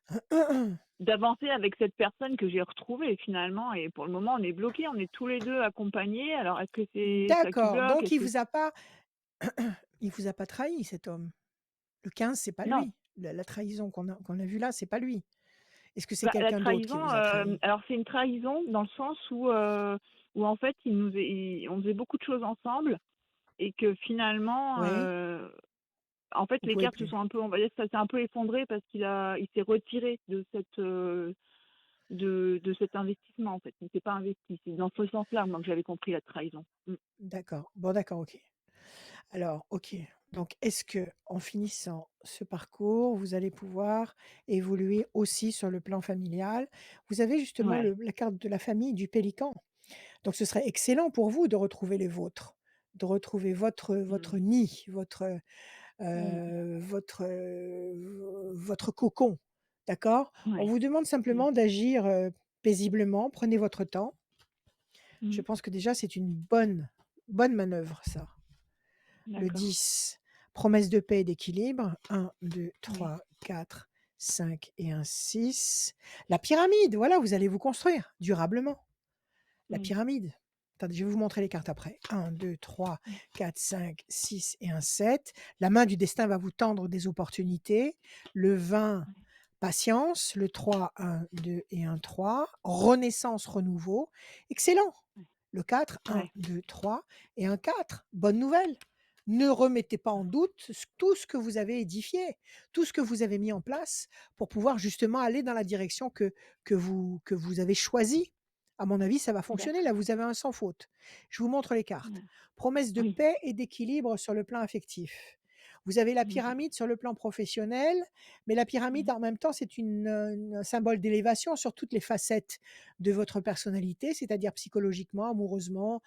D'avancer avec cette personne que j'ai retrouvée finalement et pour le moment on est bloqués, on est tous les 2 accompagnés. Alors est-ce que c'est ça qui D'accord, bloque? donc Est-ce il que vous a pas Il vous a pas trahi cet homme. Le 15, c'est pas Non, lui. La trahison qu'on a vue là, c'est pas lui. Est-ce que c'est bah, la quelqu'un d'autre qui trahison, vous a trahi? alors c'est une trahison dans le sens où en fait, on faisait beaucoup de choses ensemble et que finalement, Oui, en fait, vous les pouvez cartes se plus. sont un peu, on va dire, ça s'est un peu effondré parce il s'est retiré de cet investissement, en fait. Il s'est pas investi. C'est dans ce sens-là, moi, que j'avais compris la trahison. D'accord. Bon, d'accord, OK. Alors, OK. Donc, est-ce que en finissant ce parcours, vous allez pouvoir évoluer aussi sur le plan familial? Vous avez justement Ouais. la carte de la famille du pélican. Donc, ce serait excellent pour vous de retrouver les vôtres, de retrouver Mmh. votre nid, Mmh. votre cocon. D'accord? On Ouais. vous demande Mmh. simplement d'agir paisiblement. Prenez votre temps. Je Mmh. pense que déjà, c'est une bonne manœuvre, ça. Le D'accord. 10, promesse de paix et d'équilibre. 1, 2, Oui. 3, 4, 5 et un 6. La pyramide, voilà, vous allez vous construire durablement. La Oui. pyramide. Attendez, je vais vous montrer les cartes après. 1, 2, 3, Mmh. 4, 5, 6 et un 7. La main du destin va vous tendre des opportunités. Le 20, Ouais. patience. Le 3, 1, 2 et un 3. Renaissance, renouveau. Excellent. Ouais. Le 4, 1, Ouais. 2, 3 et un 4. Bonne nouvelle. Ne remettez pas en doute tout ce que vous avez édifié, tout ce que vous avez mis en place pour pouvoir justement aller dans la direction que vous avez choisie. À mon avis, ça va fonctionner. Là, D'accord. vous avez un sans faute. Je vous montre les cartes. Ouais. Promesse de Oui. paix et d'équilibre sur le plan affectif. Vous avez la Mmh mh. pyramide sur le plan professionnel, mais la pyramide, Mmh. en même temps, c'est un symbole d'élévation sur toutes les facettes de votre personnalité, c'est-à-dire psychologiquement, amoureusement,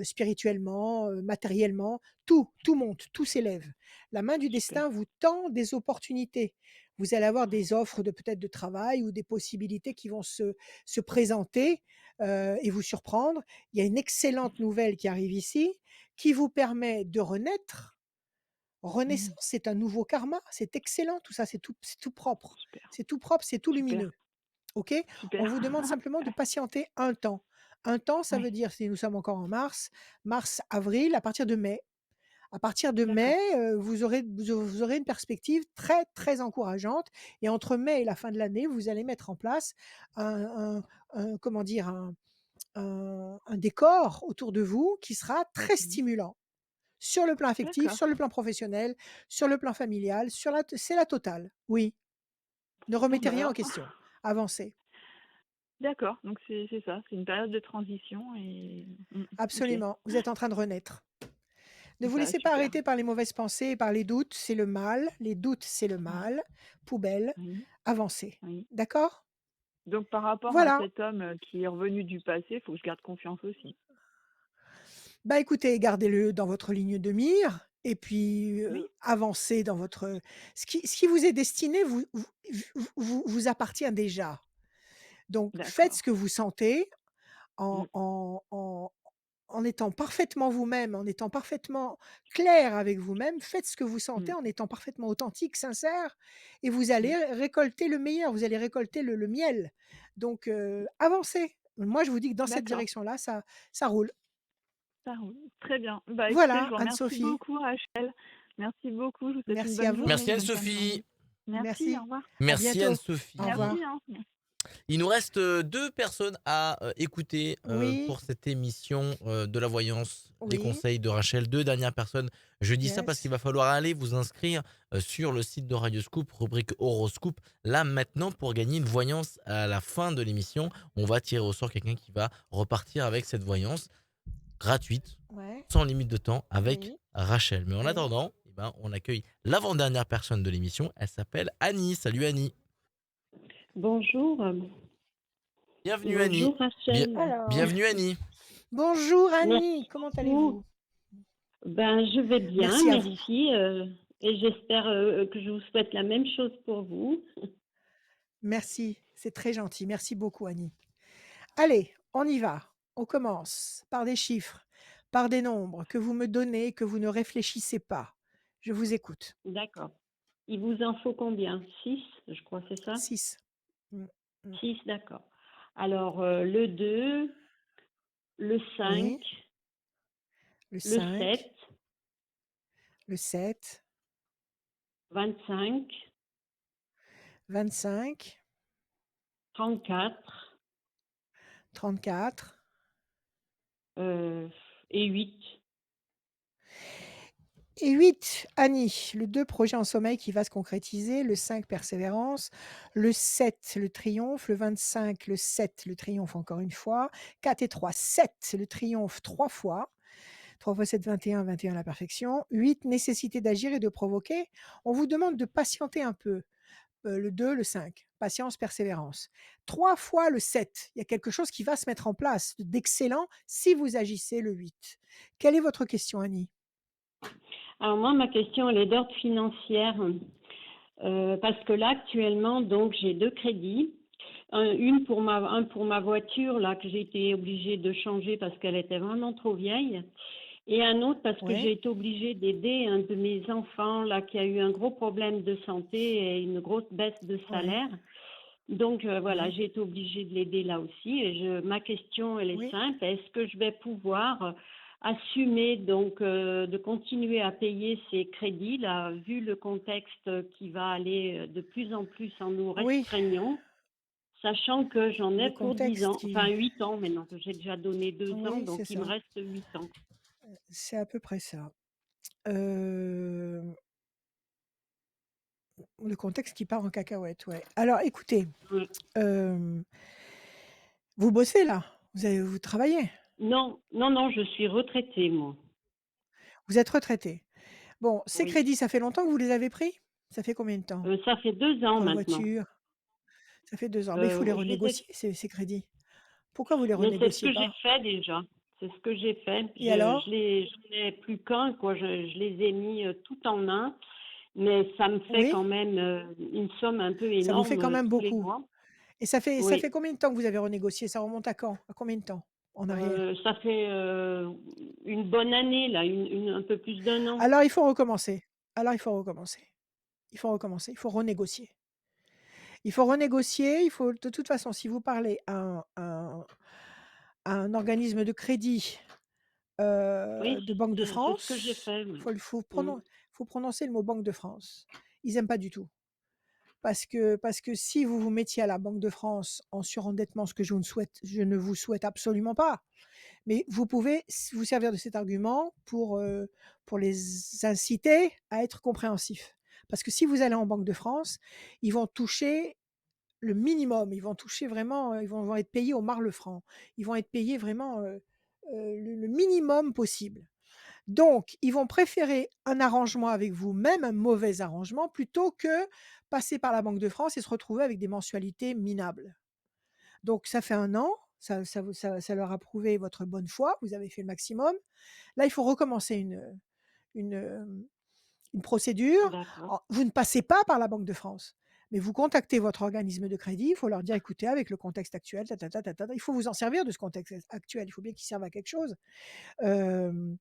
spirituellement, matériellement. Tout monte, tout s'élève. La main du Super. destin vous tend des opportunités. Vous allez avoir des offres de peut-être de travail ou des possibilités qui vont se présenter et vous surprendre. Il y a une excellente nouvelle qui arrive ici, qui vous permet de renaître. Mmh. Renaissance, c'est un nouveau karma, c'est excellent tout ça, c'est tout propre. Super. C'est tout propre, c'est tout Super. lumineux. OK? Super. On vous demande simplement de patienter un temps. Un temps, ça veut Ouais. dire, si nous sommes encore en mars, avril, à partir de mai. À partir de mai, D'accord. vous aurez une perspective très, très encourageante et entre mai et la fin de l'année, vous allez mettre en place un comment dire? Un décor autour de vous qui sera très Mmh. stimulant. Sur le plan affectif, D'accord. sur le plan professionnel, sur le plan familial, c'est la totale. Oui, ne Bon, remettez bah, rien en alors question. Avancez. d'accord, donc c'est ça, c'est une période de transition et OK. Absolument, vous êtes en train de renaître. Ne vous Bah, laissez pas super. arrêter par les mauvaises pensées et par les doutes, c'est le mal. Les doutes, c'est le Ouais. mal. Poubelle, Oui. avancez. Oui. D'accord? Donc par rapport à Voilà. cet homme, qui est revenu du passé, il faut que je garde confiance aussi. Bah, écoutez, gardez-le dans votre ligne de mire et puis, Oui? avancez dans votre ce qui vous est destiné vous appartient déjà. Donc faites D'accord. ce que vous sentez en Mmh. en en en étant parfaitement vous-même, en étant parfaitement clair avec vous-même. Faites ce que vous sentez Mmh. en étant parfaitement authentique, sincère et vous allez Mmh. récolter le meilleur, vous allez récolter le miel. Donc avancez. Moi, je vous dis que dans cette D'accord, direction-là, ça roule. ça roule. Très bien. Bah, écoutez, je Voilà, vous remercie Anne-Sophie. beaucoup Rachel. Merci beaucoup, je vous souhaite une Merci à bonne vous. journée, Merci une bonne fin de Anne-Sophie. journée. Merci, au Merci. revoir. À Merci bientôt. Anne-Sophie. Au Merci, revoir. hein. Il nous reste 2 personnes à, écouter, Oui, pour cette émission, de la voyance, les oui, conseils de Rachel. 2 dernières personnes. Je dis ça parce qu'il yes. va falloir aller vous inscrire, sur le site de Radioscoop, rubrique horoscope, là, maintenant, pour gagner une voyance à la fin de l'émission. On va tirer au sort quelqu'un qui va repartir avec cette voyance gratuite, Ouais, sans limite de temps, avec oui, Rachel. Mais en oui. attendant, eh ben, on accueille l'avant-dernière personne de l'émission. Elle s'appelle Annie. Salut Annie. Bonjour, Bienvenue Annie. bonjour Bien Rachel. Alors, bienvenue Annie. bonjour Annie, Merci comment beaucoup. allez-vous? Ben, je vais bien, Merci à vous. merci. Et j'espère que je vous souhaite la même chose pour vous. Merci, c'est très gentil. Merci beaucoup Annie. Allez, on y va. On commence par des chiffres, par des nombres que vous me donnez, que vous ne réfléchissez pas. Je vous écoute. D'accord. Il vous en faut combien? 6, je crois, c'est ça? 6. 6, d'accord. Alors, le 2, le 5, Oui, le le 7, 5, le 7, 25, 25, 34 34 et 8. et 8, Annie. Le 2, projet en sommeil qui va se concrétiser. Le 5, persévérance. Le 7, le triomphe. Le 25, le 7, le triomphe encore une fois. 4 et 3, 7, le triomphe 3 fois. 3 fois 7, 21, 21 la perfection. 8, nécessité d'agir et de provoquer. On vous demande de patienter un peu. Le 2, le 5, patience, persévérance. 3 fois le 7, il y a quelque chose qui va se mettre en place d'excellent si vous agissez le 8. Quelle est votre question, Annie? Alors moi, ma question, elle est d'ordre financière. Parce que là, actuellement, donc, j'ai 2 crédits. Un pour ma voiture, là, que j'ai été obligée de changer parce qu'elle était vraiment trop vieille. Et un autre parce que j'ai Oui, été obligée d'aider un de mes enfants, là, qui a eu un gros problème de santé et une grosse baisse de oui, salaire. Donc, voilà, oui, j'ai été obligée de l'aider là aussi. Et ma question, elle est oui. simple. Est-ce que je vais pouvoir assumer donc de continuer à payer ces crédits là, vu le contexte qui va aller de plus en plus en nous Oui, restreignant, sachant que j'en ai le pour 10 contexte ans, enfin qui 8 ans maintenant, que j'ai déjà donné 2 ans, oui, donc c'est il me ça. reste 8 ans. C'est à peu près ça. Heu, le contexte qui part en cacahuète, ouais. Alors écoutez, Ouais. hem, vous bossez là? Vous travaillez? Non, non, non, je suis retraitée, moi. Vous êtes retraité. Bon, ces Oui. crédits, ça fait longtemps que vous les avez pris? Ça fait combien de temps? Ça fait 2 ans Pour la maintenant. voiture? Ça fait 2 ans. Mais il faut les Je les ai renégocier ces crédits. Pourquoi vous les Mais c'est ce renégociez que j'ai pas? fait déjà. C'est ce que j'ai fait. Et alors? J'en ai plus qu'un, quoi. Je les ai mis tout en un, mais ça me fait Oui? quand même une somme un peu Ça vous fait énorme quand même tous les beaucoup. mois. Et ça fait Oui. combien de temps que vous avez renégocié? Ça remonte à quand? À combien de temps en arrière? Ça fait une bonne année, là, un peu plus d'un an. Alors il faut recommencer. Alors il faut recommencer. Il faut recommencer. Il faut renégocier. Il faut renégocier, il faut de toute façon, si vous parlez à un organisme de crédit, Oui, de Banque de c'est ce que j'ai France, fait. Oui. Mm. faut prononcer le mot Banque de France. Ils aiment pas du tout. Parce que si vous vous mettiez à la Banque de France en surendettement, ce que je ne vous souhaite absolument pas, mais vous pouvez vous servir de cet argument pour les inciter à être compréhensifs. Parce que si vous allez en Banque de France, ils vont toucher le minimum, ils vont toucher vraiment, ils vont être payés au marle-franc. Ils vont être payés vraiment, le minimum possible. Donc, ils vont préférer un arrangement avec vous, même un mauvais arrangement, plutôt que passer par la Banque de France et se retrouver avec des mensualités minables. Donc ça fait 1 an, ça leur a prouvé votre bonne foi, vous avez fait le maximum. Là, il faut recommencer une, une procédure. D'accord. Vous ne passez pas par la Banque de France, mais vous contactez votre organisme de crédit, il faut leur dire: «Écoutez, avec le contexte actuel, ta ta ta ta ta ta», il faut vous en servir de ce contexte actuel, il faut bien qu'il serve à quelque chose. Hem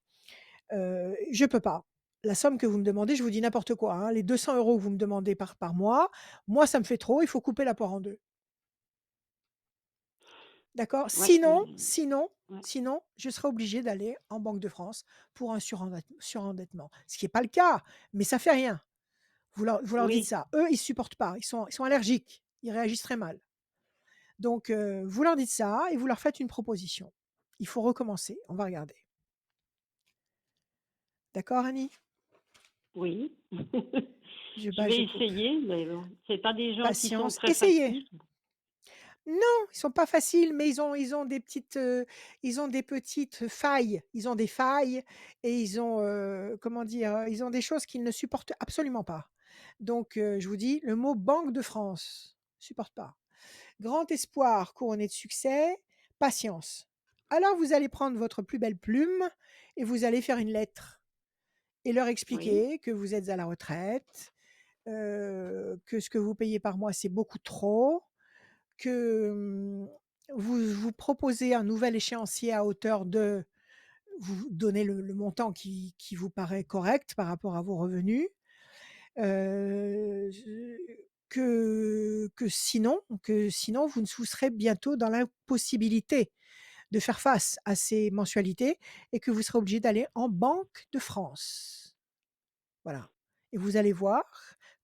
Je peux pas. La somme que vous me demandez, je vous dis n'importe quoi, hein, les 200 € que vous me demandez par mois, moi ça me fait trop, il faut couper la poire en 2. D'accord? Ouais, ouais. Sinon, je serai obligée d'aller en Banque de France pour un surendettement. Ce qui est pas le cas, mais ça fait rien. Vous leur dites Oui, ça. Eux, ils supportent pas, ils sont allergiques, ils réagissent très mal. Donc vous leur dites ça et vous leur faites une proposition. Il faut recommencer, on va regarder. D'accord, Annie? oui. Je Je vais coupe. essayer, mais bon, c'est pas des gens qui sont Patience, très essayez. faciles. Non, ils sont pas faciles, mais ils ont des petites failles. Ils ont des failles et ils ont, comment dire? Ils ont des choses qu'ils ne supportent absolument pas. Donc, je vous dis le mot Banque de France, supporte pas. Grand espoir couronné de succès, patience. Alors vous allez prendre votre plus belle plume et vous allez faire une lettre et leur Oui, expliquer que vous êtes à la retraite, que ce que vous payez par mois, c'est beaucoup trop, que, vous proposez un nouvel échéancier à hauteur de vous donnez le montant qui vous paraît correct par rapport à vos revenus, je que sinon vous serez bientôt dans l'impossibilité de faire face à ces mensualités et que vous serez obligé d'aller en Banque de France. Voilà, et vous allez voir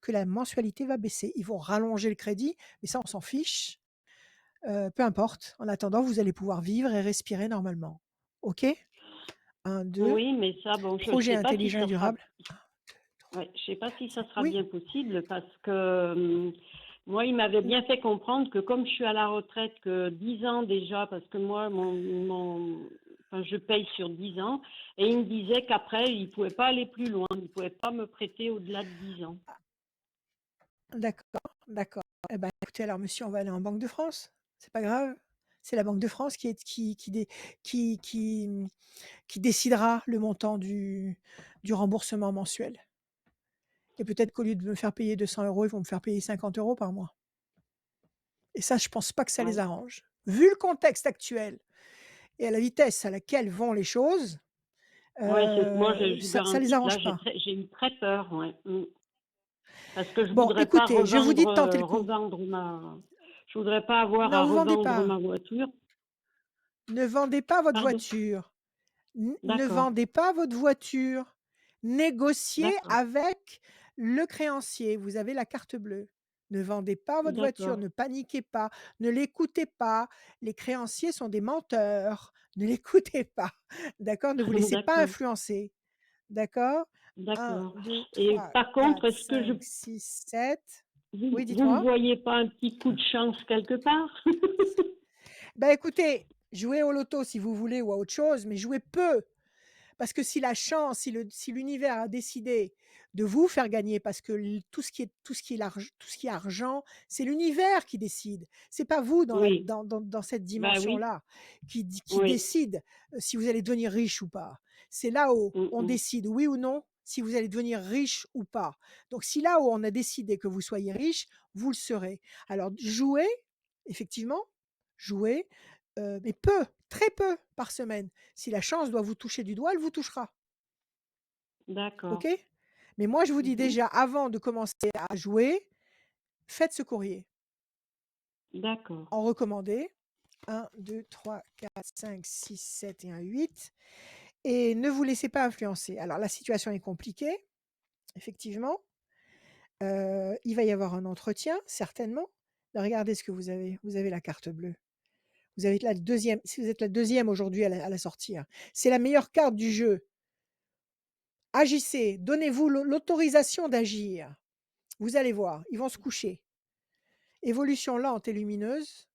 que la mensualité va baisser. Ils vont rallonger le crédit, mais ça, on s'en fiche, peu importe. En attendant, vous allez pouvoir vivre et respirer normalement. OK? 1, 2, Oui, mais ça, bon, je projet sais pas si intelligent et ça sera durable. 1, 2, 3, ouais, je sais pas si ça 5. sera Oui, bien possible parce que, moi, il m'avait mmh, bien fait comprendre que comme je suis à la retraite que 10 ans déjà, parce que moi, enfin, je paye sur 10 ans, et il me disait qu'après, il pouvait pas aller plus loin, il pouvait pas me prêter au-delà de 10 ans. d'accord, d'accord. Eh ben, écoutez, alors monsieur, on va aller en Banque de France. C'est pas grave. C'est la Banque de France qui qui, mmh, qui décidera le montant du remboursement mensuel, et peut-être qu'au lieu de me faire payer 200 €, ils vont me faire payer 50 € par mois, et ça, je pense pas que ça les Ouais. arrange. Vu le contexte actuel et à la vitesse à laquelle vont les choses, Ouais, moi, je vous ça les garantis que là, arrange pas. j'ai eu très peur, ouais. Parce que je Bon, voudrais pas écoutez, je vous dis de tenter le coup. je voudrais pas avoir à Non, vous vendez revendre pas. ma voiture. Ne vendez pas votre Pardon? voiture. Ne D'accord, vendez pas votre voiture. Négociez d'accord, avec le créancier. Vous avez la carte bleue. Ne vendez pas votre voiture, d'accord, ne paniquez pas, ne l'écoutez pas. Les créanciers sont des menteurs. Ne l'écoutez pas. D'accord? Ne vous laissez pas d'accord, influencer. D'accord? 1, d'accord. 2, Et 3, par contre, 4, est-ce que 5, 6, 7. Oui, vous ne dites-moi. voyez pas un petit coup de chance quelque part? Bah, écoutez, jouez au loto si vous voulez ou à autre chose, mais jouez peu. Parce que si la chance, si l'univers a décidé de vous faire gagner, parce que tout ce qui est argent, c'est l'univers qui décide. C'est pas vous Oui, dans cette bah oui, dimension-là qui oui. décide, si vous allez devenir riche ou pas. C'est là-haut, Mmh on mh. décide oui ou non si vous allez devenir riche ou pas. Donc si là-haut on a décidé que vous soyez riche, vous le serez. Alors jouez, effectivement, jouez, mais peu, très peu par semaine. Si la chance doit vous toucher du doigt, elle vous touchera, D'accord. OK? Mais moi, je vous dis Mmh. déjà, avant de commencer à jouer, faites ce courrier D'accord, en recommandé, 1, 2, 3, 4, 5, 6, 7 et un 8, et ne vous laissez pas influencer. Alors la situation est compliquée, effectivement, il va y avoir un entretien, certainement. Mais regardez ce que vous avez. Vous avez la carte bleue. Vous avez la deuxième. Si vous êtes la deuxième aujourd'hui à la sortir, c'est la meilleure carte du jeu. Agissez, donnez-vous l'autorisation d'agir. Vous allez voir, ils vont se coucher. Évolution lente et lumineuse,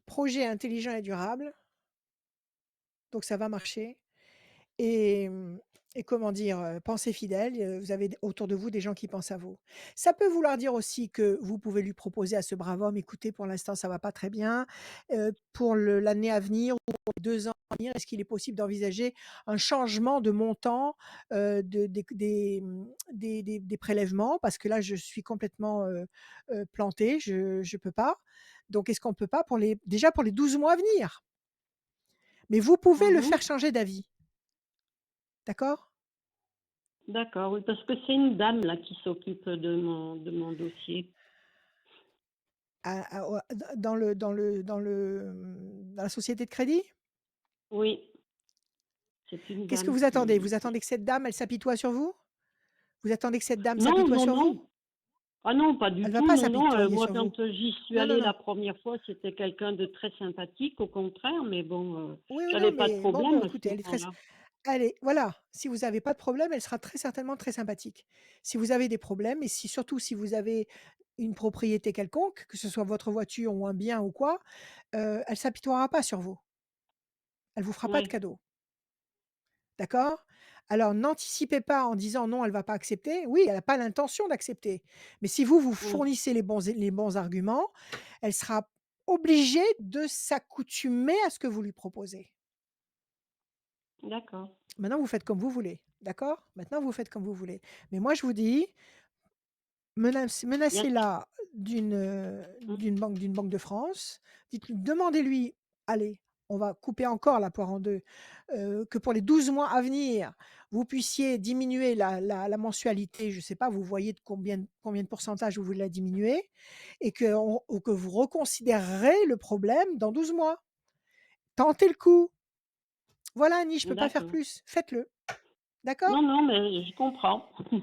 projet intelligent et durable, donc ça va marcher. Et et comment dire? Pensée fidèle, vous avez autour de vous des gens qui pensent à vous. Ça peut vouloir dire aussi que vous pouvez lui proposer à ce brave homme: «Écoutez, pour l'instant, ça va pas très bien, pour l'année à venir ou pour les 2 ans à venir, est-ce qu'il est possible d'envisager un changement de montant, de des prélèvements? Parce que là, je suis complètement, plantée, je peux pas. Donc est-ce qu'on peut pas déjà pour les 12 mois à venir?» Mais vous pouvez le Mmh. faire changer d'avis, d'accord? D'accord, oui, parce que c'est une dame là qui s'occupe de mon dossier. À au dans la société de crédit? Oui, c'est une Qu'est-ce que dame vous attendez? Vous qui attendez que cette dame, elle s'apitoie sur vous? Vous attendez que cette dame non, s'apitoie non, sur vous? non. Ah non, pas du Elle va tout, pas non, non, s'apitoyer moi sur vous. quand, j'y suis Non, non, allée non. la première fois, c'était quelqu'un de très sympathique, au contraire, mais bon, Oui, oui, non, j'avais pas de mais bon, problème à écoutez, ce elle est très moment-là. voilà, si vous avez pas de problème, elle sera très certainement très sympathique. Si vous avez des problèmes et surtout si vous avez une propriété quelconque, que ce soit votre voiture ou un bien ou quoi, elle s'apitoiera pas sur vous. Elle vous fera pas de Ouais, cadeau. D'accord? Alors n'anticipez pas en disant: «Non, elle va pas accepter». Oui, elle a pas l'intention d'accepter. Mais si vous mmh, fournissez les bons arguments, elle sera obligée de s'accoutumer à ce que vous lui proposez. d'accord. Maintenant, vous faites comme vous voulez. D'accord? Maintenant, vous faites comme vous voulez. Mais moi, je vous dis, Il y a menacez-la mmh, d'une banque de France. Demandez-lui: «Allez, on va couper encore la poire en 2, que pour les 12 mois à venir, vous puissiez diminuer la mensualité». Je ne sais pas, vous voyez de combien de pourcentage vous voulez la diminuer, et que vous reconsidérerez le problème dans 12 mois. Tentez le coup. Voilà Annie, je ne peux pas faire d'accord. plus. Faites-le. D'accord? Non, non, mais je comprends. Ok.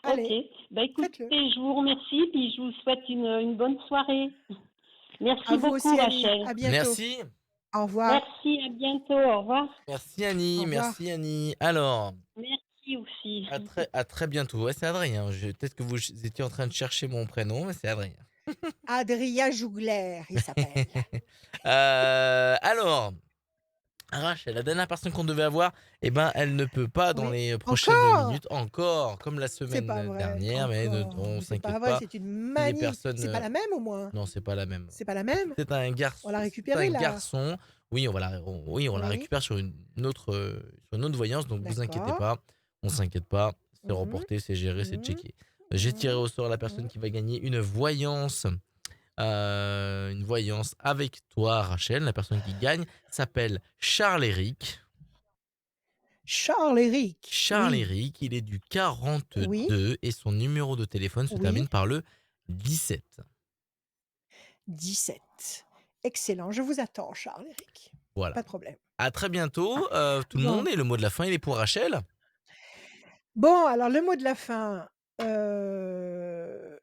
Allez, Bah faites-le. écoutez, je vous remercie, puis je vous souhaite une bonne soirée. À Merci vous beaucoup, aussi, Annie. Rachel. À bientôt. Merci. Au revoir. Merci, à bientôt. Au revoir. Merci Au Annie, revoir. merci Annie. Alors, Merci aussi. à très bientôt. Ouais, c'est Adrien. Peut-être que vous étiez en train de chercher mon prénom, mais c'est Adrien. Adrien Jougler, il s'appelle. Alors, Rachel, la dernière personne qu'on devait avoir, eh ben, elle ne peut pas dans Oui. les prochaines Encore? minutes, encore, comme la C'est pas semaine vrai. dernière, mais Encore. on Mais c'est s'inquiète pas vrai, pas. c'est une Si les manie. personnes, C'est pas la même au moins? non, c'est pas la même. C'est pas la même? C'est un On l'a garçon. C'est récupérée un là. garçon. Oui, on la Oui. récupère sur une autre, voyance, donc vous inquiétez D'accord. pas. On s'inquiète pas. C'est Mhm, reporté, c'est géré, c'est mhm, checké. J'ai tiré mhm, au sort la personne mhm. qui va gagner une voyance avec toi, Rachel. La personne qui gagne s'appelle Charles-Éric. Charles-Éric. Oui. Charles-Éric, il est du 42 Oui. et son numéro de téléphone se termine Oui. par le 17. 17. Excellent. Je vous attends, Charles-Éric. Voilà. Pas de problème. À très bientôt, tout le Bon. monde. Et le mot de la fin, il est pour Rachel. Bon, alors le mot de la fin. euh,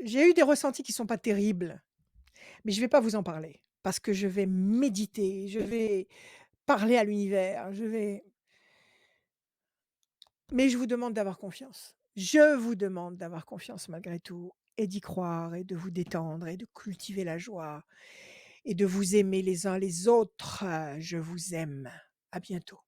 J'ai eu des ressentis qui sont pas terribles, mais je vais pas vous en parler parce que je vais méditer, je vais parler à l'univers, mais je vous demande d'avoir confiance. Je vous demande d'avoir confiance malgré tout et d'y croire et de vous détendre et de cultiver la joie et de vous aimer les uns les autres. Je vous aime. À bientôt.